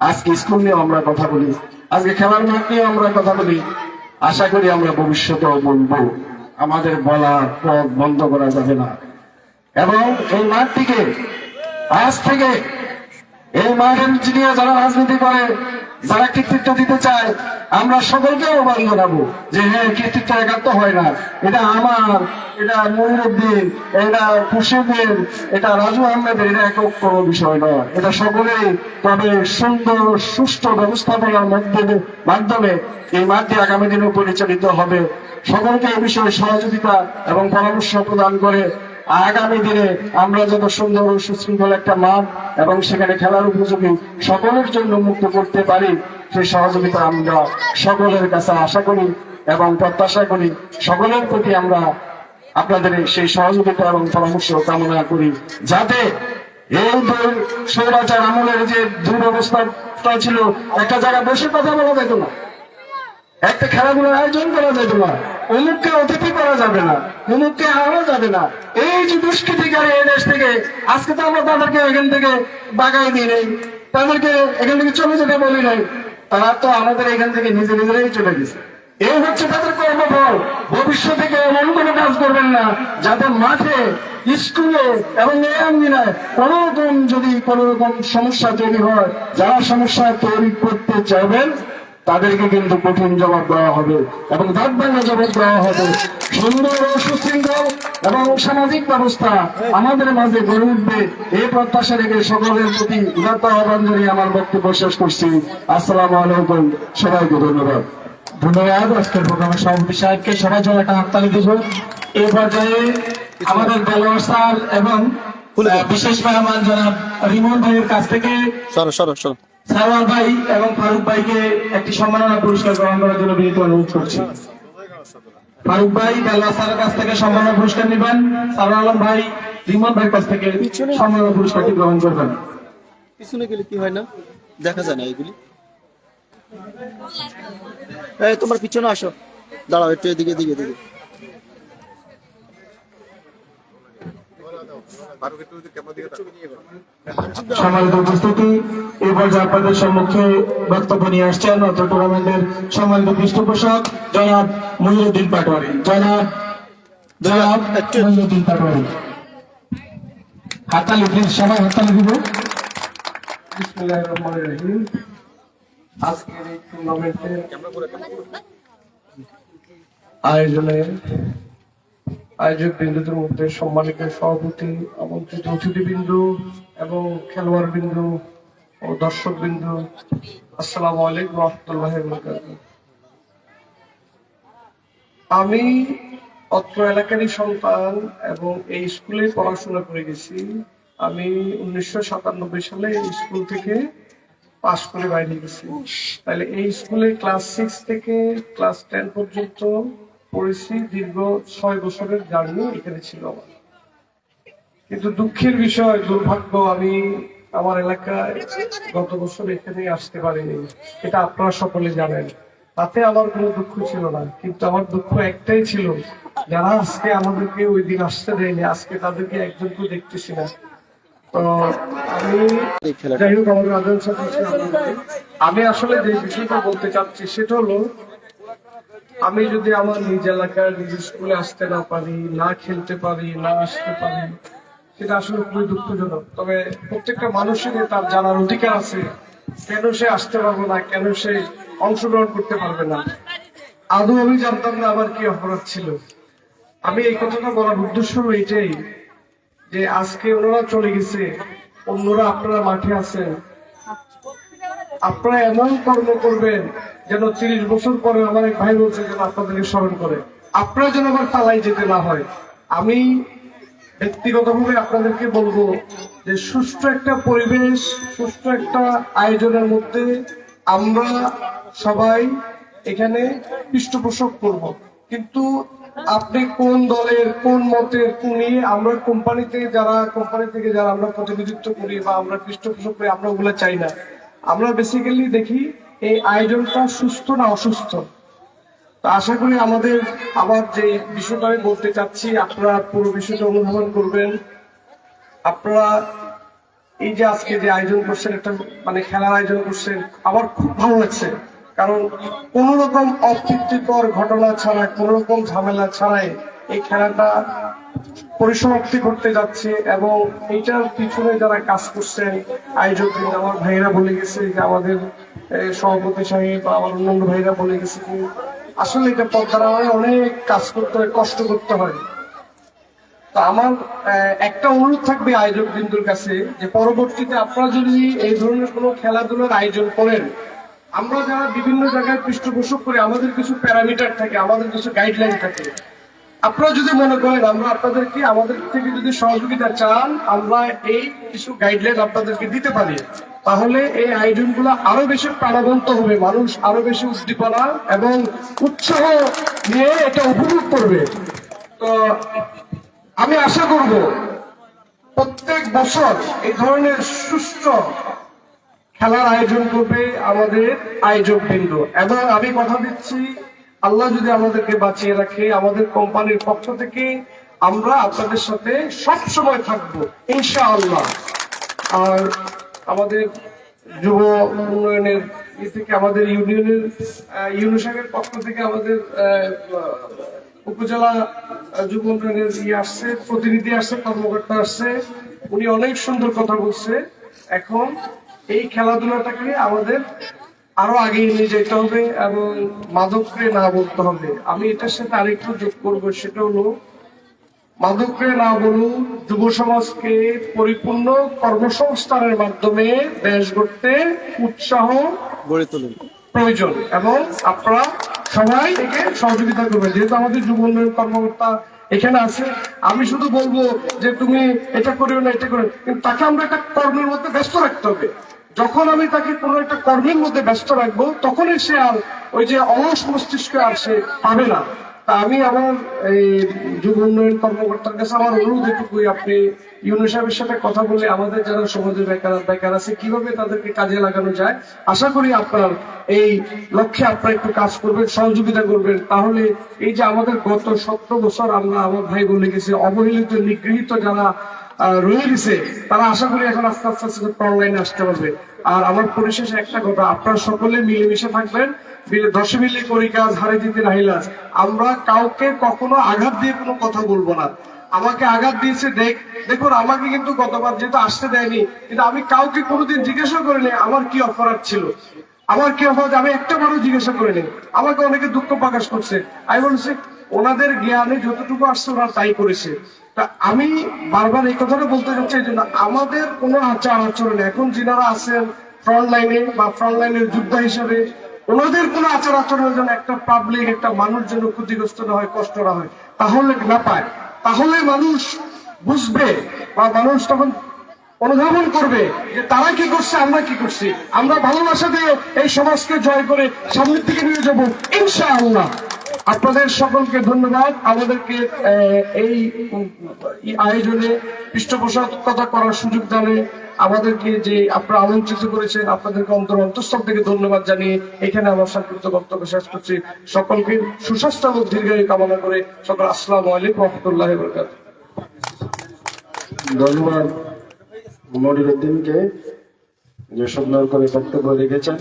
S5: আজকে স্কুল নিয়ে আমরা কথা বলি, আজকে খেলার মাঠ নিয়ে আমরা কথা বলি। আশা করি আমরা ভবিষ্যতেও বলবো, আমাদের বলা পথ বন্ধ করা যাবে না। এবং এই মাঠটিকে আজ থেকে
S8: এই মাঠের নিয়ে যারা রাজনীতি করে, যারা কৃতিত্ব দিতে চায়, আমরা সকলকে আহ্বান জানাবো যে হ্যাঁ, কৃতিত্ব একাত্ম হয় না, এটা আমার, এটা মনিরুদ্দিন, এটা খুশিদের, এটা রাজু আহমেদের, এটা একক কোনো বিষয় নয়। এটা সকলেই তবে সুন্দর সুষ্ঠু ব্যবস্থাপনার মাধ্যমে এই মাঠটি আগামী দিনে পরিচালিত হবে। সকলকে এই বিষয়ে সহযোগিতা এবং পরামর্শ প্রদান করে আগামী দিনে আমরা যত সুন্দর ও সুশৃঙ্খল একটা মাঠ এবং সেখানে খেলার উপযোগী সকলের জন্য মুক্ত করতে পারি, সেই সহযোগিতা আমরা সকলের কাছে আশা করি এবং প্রত্যাশা করি। সকলের প্রতি আমরা আপনাদের সেই সহযোগিতা এবং পরামর্শ কামনা করি, যাতে এই স্বৈরাচার আমলের যে দুরবস্থাটা ছিল, একটা জায়গায় বসে কথা বলা যেত না, একটা খেলাধুলার আয়োজন করা যেত না, অমুককে অতিথি করা যাবে না, অমুককে আনা যাবে না। এই যে দুষ্কৃতিকারী এই দেশ থেকে, আজকে তো আমরা তাদেরকে এখান থেকে বাগাই দিই নাই, তাদেরকে এখান থেকে চলে যেতে বলি নাই, তারা তো আমাদের এখান থেকে নিজেরাই চলে গেছে। এই হচ্ছে তাদের কর্মফল। ভবিষ্যতে কেউ এমন কোনো কাজ করবেন না যাতে মাঠে, স্কুলে এবং এই আঙ্গিনায় কোনো রকম যদি কোনো রকম সমস্যা তৈরি হয়, যারা সমস্যা তৈরি করতে চাইবেন তাদেরকে কিন্তু কঠিন জবাব দেওয়া হবে এবং দাঁত ভাঙা জবাব দেওয়া হবে। সুন্দর ও সুশৃঙ্খল এবং সামাজিক ব্যবস্থা আমাদের মাঝে গড়ে উঠবে, এই প্রত্যাশা রেখে সকলের প্রতি উদাত্ত আহ্বান জানিয়ে আমার বক্তব্য শেষ করছি। আসসালামু আলাইকুম, সবাইকে ধন্যবাদ।
S3: ধন্যবাদ আজকের প্রোগ্রামের সভাপতি সাহেবকে। সবাই জন্য একটা হাততালি দিব। এই পর্যায়ে আমাদের দেলোয়ার স্যার এবং বিশেষ মেহমান জনাব রিমন ভাইয়ের কাছ থেকে সারওয়ার ভাই এবং ফারুক ভাইকে একটি সম্মাননা পুরস্কার গ্রহণ করার জন্য বিনীত অনুরোধ করছি। ফারুক ভাই দেলোয়ার স্যারের কাছ থেকে সম্মাননা পুরস্কার নেবেন, সারওয়ার আলম ভাই রিমন ভাইয়ের কাছ থেকে সম্মাননা পুরস্কারটি গ্রহণ করবেন।
S1: পিছনে গেলে কি হয় না, দেখা যায় না এগুলি। এই তোমার পিছনে আসো, দাঁড়াও একটু, এদিকে এদিকে এদিকে।
S3: সম্মানিত উপস্থিতি, এই পর্যায়ে আপনাদের সম্মুখে বক্তব্য নিয়ে আসছেন অত্র টুর্নামেন্টের সম্মানিত পৃষ্ঠপোষক জনাব মহিউদ্দিন পাটোয়ারি। জনাব মহিউদ্দিন পাটোয়ারি, হাততালি প্লিজ, সবাই হাততালি দিব।
S2: বিসমিল্লাহির রহমানির রহিম। আজকের এই টুর্নামেন্টের আয়োজক বিন্দুদের মধ্যে সম্মানিত সভাপতি, আমন্ত্রিত অতিথিবৃন্দু এবং খেলোয়াড় বিন্দু ও দর্শক বিন্দু, আসসালামু আলাইকুম রহমতুল্লাহ। আমি অত্র এলাকারই সন্তান এবং এই স্কুলে পড়াশোনা করে গেছি। আমি 1997 সালে এই স্কুল থেকে পাশ করে বাইরে গেছি। তাহলে এই স্কুলে ক্লাস 6 থেকে ক্লাস 10 পর্যন্ত পড়েছি। দীর্ঘ 6 বছরের জার্নি এখানে ছিল আমার। কিন্তু দুঃখের বিষয়, দুর্ভাগ্য, আমি আমার এলাকায় গত বছর এখানে আসতে পারিনি। এটা আপনারা সকলে জানেন। তাতে আমার কোনো দুঃখ ছিল না, কিন্তু আমার দুঃখ একটাই ছিল, যারা আজকে আমাদেরকে ওই দিন আসতে দেয়নি, আজকে তাদেরকে একজনকে দেখতেছি না। তো আমি যাই হোক, আমাদের আদালত আমি আসলে যে বিষয়টা বলতে চাচ্ছি সেটা হলো, আমি যদি আমার নিজ এলাকার নিজ স্কুলে আসতে না পারি, না খেলতে পারি, না আসতে পারি, সেটা আসলে খুবই দুঃখজনক। তবে প্রত্যেকটা মানুষেরই তার জানার অধিকার আছে, কেন সে আসতে পারবে না, কেন সে অংশগ্রহণ করতে পারবে না। আদৌ আমি জানতাম না আমার কি অপরাধ ছিল। আমি এই কথাটা বলার উদ্দেশ্য হলো এটাই যে আজকে ওনারা চলে গেছে, অন্যরা আপনারা মাঠে আছেন, আপনারা এমন কর্ম করবেন যেন 30 বছর পরে আমার এক ভাই বলছে যেন আপনাদেরকে স্মরণ করে, আপনারা যেন আবার পালাই যেতে না হয়। আমি ব্যক্তিগতভাবে আপনাদেরকে বলবো যে সুষ্ঠু একটা পরিবেশ, সুষ্ঠু একটা আয়োজনের মধ্যে আমরা সবাই এখানে পৃষ্ঠপোষক করব, কিন্তু আপনি কোন দলের, কোন মতের, কোন নিয়ে, আমরা কোম্পানি থেকে যারা আমরা প্রতিনিধিত্ব করি বা আমরা পৃষ্ঠপোষক করি, আমরা ওগুলো চাই না। আমরা বেসিক্যালি দেখি এই আয়োজনটা সুস্থ না অসুস্থ। তো আশা করি আমাদের আবার যে বিষয়টা আমি বলতে চাচ্ছি, আপনারা পুরো বিষয়টা অনুধাবন করবেন। আপনারা এই যে আজকে যে আয়োজন করছেন, একটা মানে খেলার আয়োজন করছেন, আমার খুব ভালো লাগছে। কারণ কোন রকম অপ্রীতিকর ঘটনা ছাড়া, কোন রকম ঝামেলা ছাড়াই এই খেলাটা
S8: পরিসমাপ্তি করতে যাচ্ছে, এবং এইটার পিছনে যারা কাজ করছেন আয়োজক, আমার ভাইরা বলে গেছে যে আমাদের সভাপতি সাহেব বা আমার অন্যান্য ভাইরা বলে গেছে যে আসলে এটা পদ্মার অনেক কাজ করতে হয়, কষ্ট করতে হয়। তো আমার একটা অনুরোধ থাকবে আয়োজক বিন্দুর কাছে যে পরবর্তীতে আপনারা যদি এই ধরনের কোনো খেলাধুলার আয়োজন করেন, আমরা যারা বিভিন্ন জায়গায় পৃষ্ঠপোষক করি আমাদের কিছু প্যারামিটার থাকে, আমাদের কিছু গাইডলাইন থাকে। আপনারা যদি মনে করেন আমরা আপনাদেরকে আমাদের থেকে যদি সহযোগিতা চান, আমরা এই কিছু গাইডলাইন আপনাদেরকে দিতে পারি, তাহলে এই আয়োজনগুলো আরো বেশি প্রাণবন্ত হবে, মানুষ আরো বেশি উদ্দীপনা এবং উৎসাহ নিয়ে এটা উপভোগ করবে। তো আমি আশা করব প্রত্যেক বছর এই ধরনের সুষ্ঠু খেলার আয়োজন করবে আমাদের আয়োজক বৃন্দ, এবং আমি কথা দিচ্ছি আল্লাহ যদি আমাদেরকে বাঁচিয়ে রাখে, আমাদের কোম্পানির পক্ষ থেকে আমরা আপনাদের সাথে সব সময় থাকবো ইনশাআল্লাহ। আর আমাদের যুব উন্নয়নের থেকে, আমাদের ইউনিয়নের ইউনিসেফের পক্ষ থেকে আমাদের উপজেলা যুব উন্নয়নের আসছে, প্রতিনিধি আসছে, কর্মকর্তা আসছে, উনি অনেক সুন্দর কথা বলছে। এখন এই খেলাধুলাটাকে আমাদের আরো আগে নিয়ে যেতে হবে এবং মাদককে না বলতে হবে। আমি এটার সাথে আরেকটু যোগ করবো, সেটা হলো মাদককে না বলুন, যুব সমাজকে পরিপূর্ণ কর্মসংস্থানের মাধ্যমে দেশ গড়তে উৎসাহ
S1: গড়ে তুলুন
S8: প্রয়োজন, এবং আপনারা সবাই একে সহযোগিতা করবেন। যেহেতু আমাদের যুব উন্নয়ন কর্মকর্তা এখানে আছে, আমি শুধু বলবো যে তুমি এটা করিও না, এটা করো, কিন্তু তাকে আমরা একটা কর্মের মধ্যে ব্যস্ত রাখতে হবে। যখন আমি তাকে কোনো একটা কর্মের মধ্যে ব্যস্ত রাখবো, তখনই সে আর ওই যে অলস মস্তিষ্ক আর সে পাবে না। তা আমি আমার এই যুব উন্নয়ন কর্মকর্তার কাছে আমার অনুরোধ এটুকুই, আপনি ইউনিসেফের সাথে কথা বলে আমাদের যারা সমাজে বেকার আছে কিভাবে তাদেরকে কাজে লাগানো যায়, আশা করি আপনার এই লক্ষ্যে আপনারা একটু কাজ করবেন, সহযোগিতা করবেন। তাহলে এই যে আমাদের গত 17 বছর আমরা, আমার ভাই বলে গেছে, অবহেলিত নিগৃহীত যারা রয়ে গেছে, তারা আশা করি এখন আস্তে আস্তে আস্তে অনলাইনে আসতে পারবে। আর আমার পরিশেষে একটা কথা, আপনারা সকলে মিলেমিশে থাকবেন, দশে মিলে করি কাজ, হারে জিতে নাহিলাজ। আমরা কাউকে কখনো আঘাত দিয়ে কোনো কথা বলবো না। আমাকে আঘাত দিয়েছে দেখুন, আমাকে কিন্তু গতবার যেহেতু আসতে দেয়নি, কিন্তু আমি কাউকে কোনোদিন জিজ্ঞাসা করিনি আমার কি অপরাধ ছিল, আমার কি অপরাধ, আমি একটা বারও জিজ্ঞাসা করিনি। আমাকে অনেকে দুঃখ প্রকাশ করছে, আমি বলছি ওনাদের জ্ঞানে যতটুকু আসছে ওরা তাই করেছে। তা আমি বারবার এই কথাটা বলতে চাচ্ছি এই জন্য, আমাদের কোনো আচার আচরণ এখন যিনারা আছেন ফ্রন্ট লাইনে বা ফ্রন্ট লাইনের যোদ্ধা হিসেবে, ওনাদের কোনো আচার আচরণের জন্য একটা পাবলিক, একটা মানুষ যেন ক্ষতিগ্রস্ত না হয়, কষ্ট না হয়, তাহলে না পায়, তাহলে মানুষ বুঝবে বা মানুষ তখন অনুধাবন করবে যে তারা কি করছে, আমরা কি করছি। আমরা ভালোবাসা দিয়ে এই সমাজকে জয় করে সামনের দিকে নিয়ে যাবো ইনশাআল্লাহ। আপনাদের সকলকে ধন্যবাদ আমাদেরকে এই আয়োজনে পৃষ্ঠপোষকতা করার সুযোগ দানে আমাদেরকে যে আপনারা আমন্ত্রিত করেছেন, আপনাদেরকে অন্তঃস্থল থেকে ধন্যবাদ জানিয়ে এখানে আমার সংক্ষিপ্ত বক্তব্য শেষ করছি। সকলকে সুস্বাস্থ্য এবং দীর্ঘায়ু কামনা করে সকল আসসালামু আলাইকুম ওয়া রাহমাতুল্লাহি ওয়া বারাকাতুহু।
S5: ধন্যবাদ মনিরউদ্দিনকে, যে সুন্দর করে বক্তব্য রেখেছেন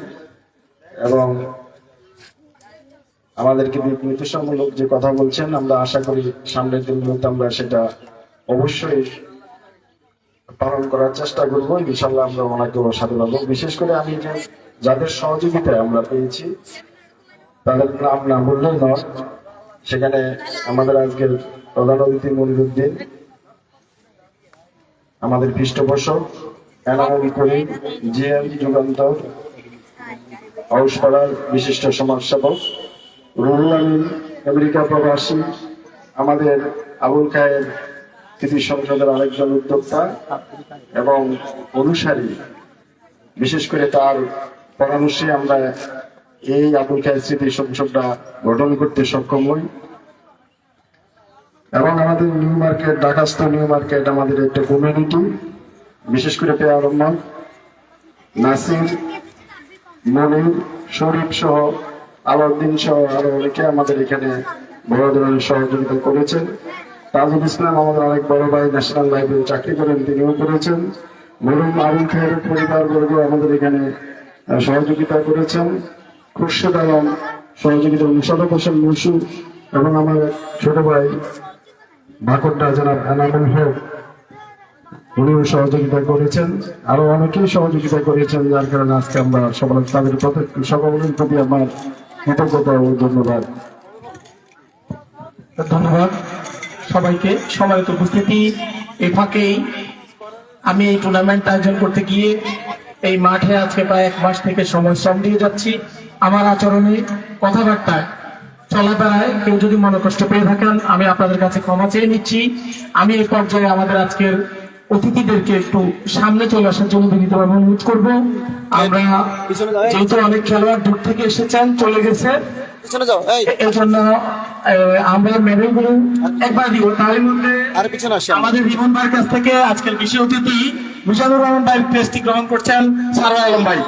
S5: এবং আমাদেরকে নির্দেশামূলক যে কথা বলছেন, আমরা আশা করি সামনের দিনগুলোতে আমরা সেটা অবশ্যই পালন করার চেষ্টা করবো। ইনশাল্লাহ আমরা ওনাকে সাথে পাবো। বিশেষ করে আমি যে যাদের সহযোগিতায় আমরা পেয়েছি তাদের নাম না বললেই নয়, সেখানে আমাদের আজকের প্রধান অতিথি মনিরউদ্দিন, আমাদের পৃষ্ঠপোষক এনামুল করিম, জিএম যুগান্তর, আউশপাড়ার বিশিষ্ট সমাজসেবক রুহুল আমিন, আমেরিকা প্রবাসী, আমাদের আবুল খায়ের স্মৃতি সংসদের আরেকজন উদ্যোক্তা এবং অনুসারী, বিশেষ করে তার পরামর্শে আমরা এই আবুল খায়ের স্মৃতি সংসদটা গঠন করতে সক্ষম হই। এবং আমাদের নিউ মার্কেট, ঢাকাস্থ নিউ মার্কেট আমাদের একটা কমিউনিটি, বিশেষ করে পেয়ার রহমান, নাসির, মনির, শরীফ সহ, আলাউদ্দিন সহ আরো অনেকে আমাদের এখানে বড় ধরনের সহযোগিতা করেছেন। তাজুল ইসলাম আমাদের অনেক বড় ভাই, ন্যাশনাল লাইব্রেরি চাকরি করেন, তিনিও করেছেন। মরুম আবুল খায়ের পরিবারবর্গ আমাদের এখানে সহযোগিতা করেছেন। খুরশেদ আলম সহযোগিতা, মুশারফ হোসেন মুসু এবং আমার ছোট ভাই
S8: বাকরটা জনাব এনামুল হক উনিও সহযোগিতা করেছেন, আরো অনেকেই সহযোগিতা করেছেন, যার কারণে আজকে আমরা তাদের সকলের প্রতি আমার কৃতজ্ঞতা ও ধন্যবাদ।
S3: ধন্যবাদ সবাইকে। সম্মানিত উপস্থিতি, এই ফাঁকেই আমি এই টুর্নামেন্ট আয়োজন করতে গিয়ে এই মাঠে আজকে প্রায় 1 মাস থেকে সময় শ্রম দিয়ে যাচ্ছি। আমার আচরণে, কথাবার্তায়, চলাফেরায় কেউ যদি মনে কষ্ট পেয়ে থাকেন আমি আপনাদের কাছে ক্ষমা চেয়ে নিচ্ছি। আমি এই পর্যায়ে আমাদের আজকের অতিথিদেরকে একটু সামনে চলে আসার জন্য বিনীতভাবে অনুরোধ করবো। আমরা যেহেতু অনেক খেলোয়াড় দূর থেকে এসেছেন, চলে গেছে, এই জন্য আমরা মেডেলগুলো একবার দিব। তার মধ্যে আমাদের রিমন ভাইয়ের কাছ থেকে আজকের বিশেষ অতিথি মিজানুর রহমান ভাই ক্রেস্টটি গ্রহণ করছেন সারোয়ার আলম ভাই।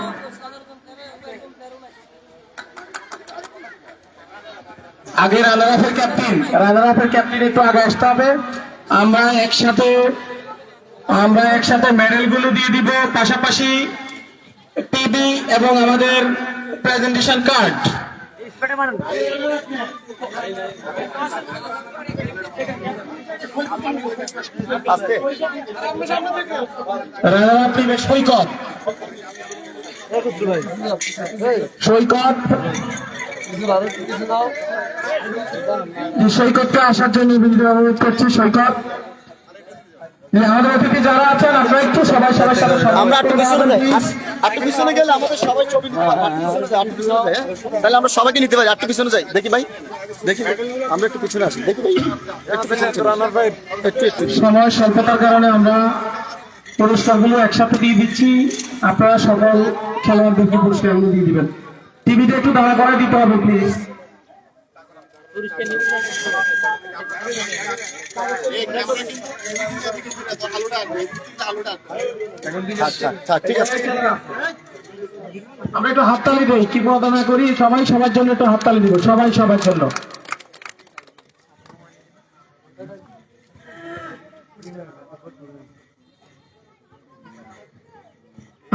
S3: আগে রানার আপের ক্যাপ্টেন একটু আগে আসতে হবে। আমরা একসাথে মেডেলগুলো দিয়ে দিব, পাশাপাশি টিভি এবং আমাদের প্রেজেন্টেশন কার্ড। সৈকতকে আসার জন্য অনুরোধ করছি। সৈকত, আমাদের অতিথি যারা আছেন আপনারা একটু সবাই আমরা একটু পিছনে গেলে আমাদের সবাই ছবি তাহলে আমরা সবাইকে নিতে পারি। একটু পিছনে যাই, দেখি ভাই, দেখি আমরা একটু পিছনে আসি, দেখি ভাই একটু সময় স্বল্পতার কারণে আমরা পুরস্কারগুলো একসাথে দিয়ে দিচ্ছি। আপনারা সকল খেলোয়াড়দেরকে পুরস্কারগুলো দিয়ে দিবেন। টিভিতে একটু দাঁড়া করে দিতে হবে প্লিজ। ঠিক আছে, আমরা একটু হাততালি দিই, কি প্রদান করি, সবাই সবার জন্য একটু হাততালি দিব, সবাই সবার জন্য।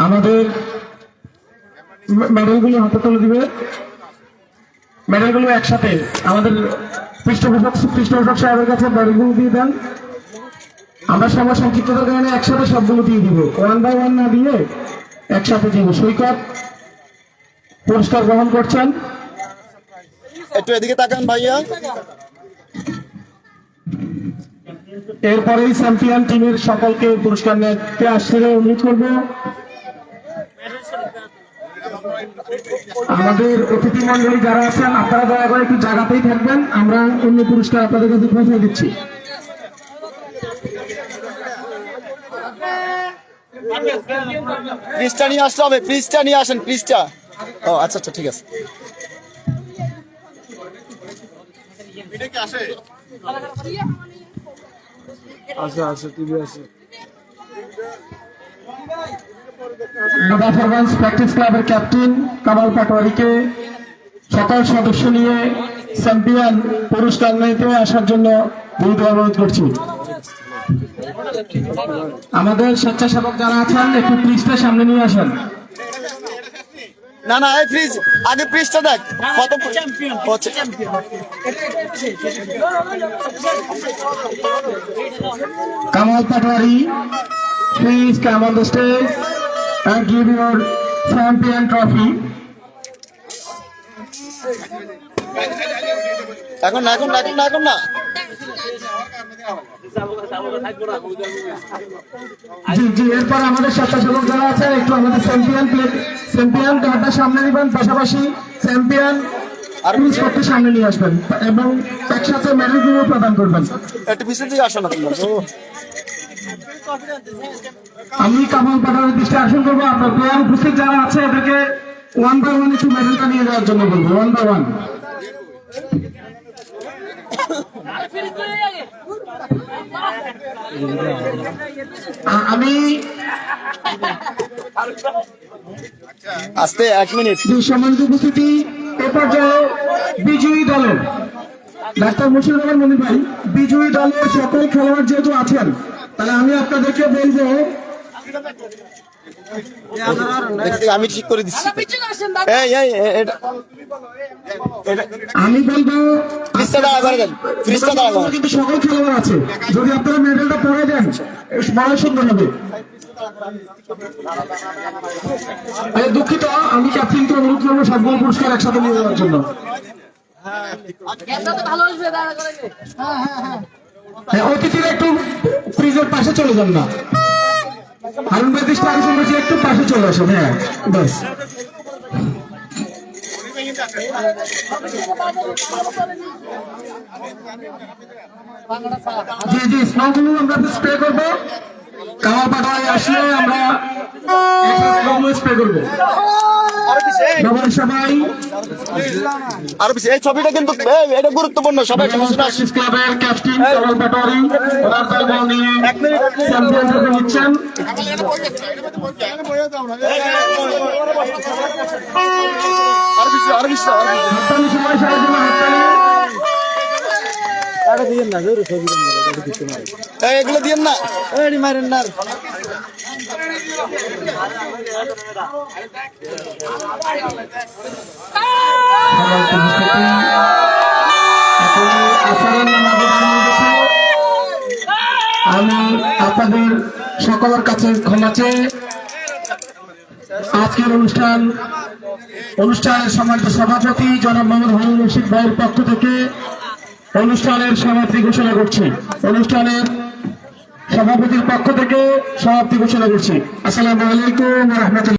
S3: আমাদের মেডেলগুলো হাতে তুলে দিবে, মেডেলগুলো একসাথে আমাদের পৃষ্ঠপোষক সাহেবের কাছে মেডেলগুলো দিয়ে দেন। আমরা সবার সংক্ষিপ্ততার কারণে একসাথে সবগুলো দিয়ে দিব, 1 by 1 না দিয়ে একসাথে দিব। সৈকত পুরস্কার গ্রহণ করছেন, একটু এদিকে তাকান ভাইয়া। এরপরেই চ্যাম্পিয়ন টিমের সকলকে পুরস্কার নিতে আসতে অনুরোধ করবো। আমাদের অতিথি মন্ডলী যারা আছেন আপনারা দয়া করে একটু জায়গাতেই থাকবেন, আমরা অন্য পুরস্কার আপনাদের কাছে পৌঁছে দিচ্ছি। প্লিজটা নিয়ে আসতে হবে, প্লিজটা নিয়ে আসেন, প্লিজটা। ও আচ্ছা আচ্ছা, ঠিক আছে।
S2: আচ্ছা টিভি আছে।
S3: মুজাফরগঞ্জ প্র্যাকটিস ক্লাবের ক্যাপ্টেন কামাল পাটোয়ারিকে সকল সদস্য নিয়ে চ্যাম্পিয়ন পুরস্কার নিতে আসার জন্য বিনীত অনুরোধ করছি। আমাদের স্বেচ্ছাসেবক যারা আছেন একটু প্লিজটা সামনে নিয়ে আসেন।
S2: না এই ফ্রিজ আগে ফ্রিজটা দেখ কত হচ্ছে।
S3: Kamal Patwari, please come on the stage and give your champion trophy.
S2: এখন না
S3: জি এরপর আমাদের স্বেচ্ছাসেবক যারা আছে একটু আমাদের চ্যাম্পিয়ন কার্ডটা সামনে দিবেন, পাশাপাশি চ্যাম্পিয়ন আর করতে সামনে নিয়ে আসবেন এবং একসাথে মেডেলগুলো প্রদান করবেন।
S2: একটু পিছন দিকে আসো না তোমরা।
S3: আমি কামাল পাটোয়ারির দৃষ্টি আকর্ষণ করবো, আপনার প্লেয়ার উপস্থিত যারা আছে এদেরকে 1 by 1 একটু মেডেলটা নিয়ে যাওয়ার জন্য বলবো। 1 by 1 আমি
S2: আস্তে 1 মিনিট।
S3: সম্মানিত উপস্থিতি, এ পর্যায়ে বিজয়ী দলের ডাক্তার মুশিউর রহমান মনির ভাই, বিজয়ী দলের সকল খেলোয়াড় যেহেতু আছেন তাহলে আমি আপনাদেরকে বলবো
S1: আমি ঠিক করে দিচ্ছি। এই এই এটা
S8: আমি বলবো
S1: ফ্রিজটা দাঁড়া করে দেন, ফ্রিজটা দাঁড়া করেন।
S8: কিন্তু সকল খেলোয়াড় আছে, যদি আপনারা মেডেলটা পরে দেন বড় সুন্দর হবে। দুঃখিত, আমি ক্যাপ্টেনকে অনুরোধ করবো সবগুলো পুরস্কার একসাথে নিয়ে যাওয়ার জন্য। অতিথিরা একটু ফ্রিজের পাশে চলে যান না, হারুন ভাই দৃষ্টি আকর্ষণ করছি, একটু পাশে চলে আসুন। হ্যাঁ ব্যাস। জি জি, স্নোগুলো আমরা স্প্রে করবো, কামাল পাঠায় আসলে আমরা স্প্রে করবো। সবাই
S1: আর এই ছবিটা কিন্তু এটা গুরুত্বপূর্ণ, সবাই
S8: ক্লাবের ক্যাপ্টেন কামাল পাটোয়ারি ওনার দল বল নিয়ে চ্যাম্পিয়ন ট্রফি নিচ্ছেন। হাততালি সবাই, সবার জন্য হাততালি।
S1: এগুলো দিয়েন না, মারেন না।
S8: আমি আপনাদের সকলের কাছে ক্ষমা চেয়ে আজকের অনুষ্ঠানের সম্মানিত সভাপতি জনাব মোহাম্মদ হারুন রশিদ ভাইয়ের পক্ষ থেকে অনুষ্ঠানের সমাপ্তি ঘোষণা করছি। অনুষ্ঠানের সভাপতির পক্ষ থেকে সমাপ্তি ঘোষণা করছি। আসসালামু আলাইকুম ওয়া রাহমাতুল্লাহ।